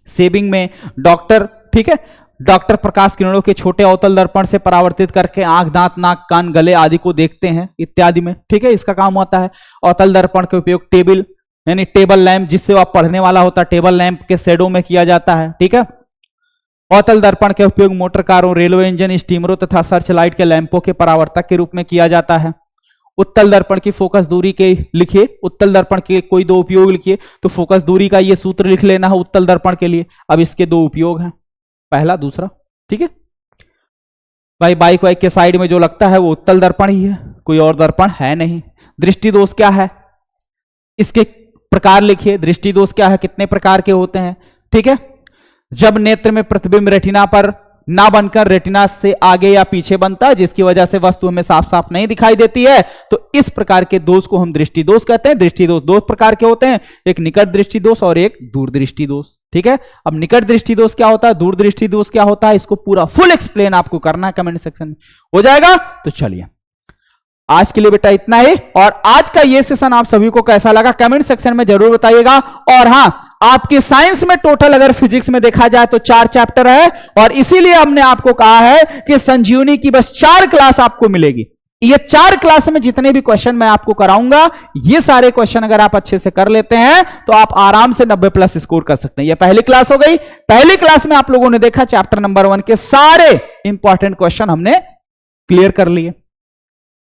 सेविंग में डॉक्टर, ठीक है, डॉक्टर प्रकाश किरणों के छोटे अवतल दर्पण से परावर्तित करके आंख, दांत, नाक, कान, गले आदि को देखते हैं इत्यादि में। ठीक है, इसका काम होता है। अवतल दर्पण के उपयोग टेबल, यानी टेबल लैंप, जिससे वह पढ़ने वाला होता है, टेबल लैंप के शेडो में किया जाता है। ठीक है, अवतल दर्पण के उपयोग मोटर कारों, रेलवे इंजन, स्टीमरों तथा सर्च लाइट के लैंपों के परावर्तक के रूप में किया जाता है। उत्तल दर्पण की फोकस दूरी के लिखिए, उत्तल दर्पण के कोई 2 उपयोग लिखिए, तो फोकस दूरी का ये सूत्र लिख लेना है उत्तल दर्पण के लिए। अब इसके 2 उपयोग हैं, पहला दूसरा। ठीक है भाई, बाइक वाइक के साइड में जो लगता है वो उत्तल दर्पण ही है, कोई और दर्पण है नहीं। दृष्टि दोष क्या है, इसके प्रकार लिखिए। दृष्टि दोष क्या है, कितने प्रकार के होते हैं। ठीक है, जब नेत्र में प्रतिबिंब रेटिना पर ना बनकर रेटिना से आगे या पीछे बनता है, जिसकी वजह से वस्तु हमें साफ साफ नहीं दिखाई देती है। तो इस प्रकार के दोष को हम दृष्टि दोष कहते हैं। दृष्टि दोष दो प्रकार के होते हैं, एक निकट दृष्टि दोष और एक दूर दृष्टि दोष। ठीक है, अब निकट दृष्टि दोष क्या होता है, दूर दृष्टि दोष क्या होता है, इसको पूरा फुल एक्सप्लेन आपको करना है, कमेंट सेक्शन में हो जाएगा। तो चलिए आज के लिए बेटा इतना ही, और आज का ये सेशन आप सभी को कैसा लगा कमेंट सेक्शन में जरूर बताइएगा। और हां, आपके साइंस में टोटल अगर फिजिक्स में देखा जाए तो 4 चैप्टर है, और इसीलिए हमने आपको कहा है कि संजीवनी की बस 4 क्लास आपको मिलेगी। ये 4 क्लास में जितने भी क्वेश्चन मैं आपको कराऊंगा, ये सारे क्वेश्चन अगर आप अच्छे से कर लेते हैं तो आप आराम से 90+ स्कोर कर सकते हैं। ये पहली क्लास हो गई। पहली क्लास में आप लोगों ने देखा चैप्टर नंबर 1 के सारे इंपॉर्टेंट क्वेश्चन हमने क्लियर कर लिए।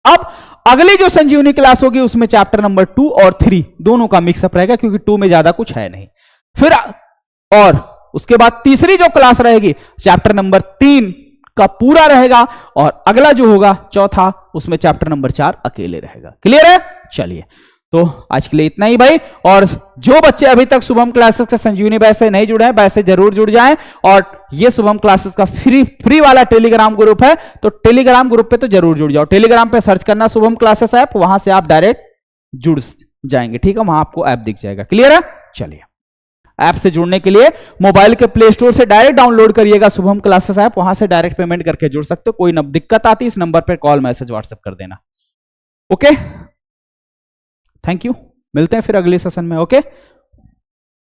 अब अगली जो संजीवनी क्लास होगी उसमें चैप्टर नंबर 2 और 3 दोनों का मिक्सअप रहेगा, क्योंकि 2 में ज्यादा कुछ है नहीं। फिर और उसके बाद तीसरी जो क्लास रहेगी चैप्टर नंबर 3 का पूरा रहेगा, और अगला जो होगा चौथा, उसमें चैप्टर नंबर 4 अकेले रहेगा। क्लियर है? चलिए, तो आज के लिए इतना ही भाई। और जो बच्चे अभी तक शुभम क्लासेस के संजीवनी बैच से नहीं जुड़े हैं, वैसे जरूर जुड़ जाएं। और ये शुभम क्लासेस का फ्री वाला टेलीग्राम ग्रुप है, तो टेलीग्राम ग्रुप पे तो जरूर जुड़ जाओ। टेलीग्राम पे सर्च करना शुभम क्लासेस ऐप, वहां से आप डायरेक्ट जुड़ जाएंगे। ठीक है, वहां आपको ऐप दिख जाएगा। क्लियर है? चलिए, ऐप से जुड़ने के लिए मोबाइल के प्ले स्टोर से डायरेक्ट डाउनलोड करिएगा शुभम क्लासेस ऐप, वहां से डायरेक्ट पेमेंट करके जुड़ सकते हो। कोई दिक्कत आती इस नंबर पर कॉल मैसेज व्हाट्सएप कर देना। ओके, थैंक यू, मिलते हैं फिर अगले सेशन में। ओके।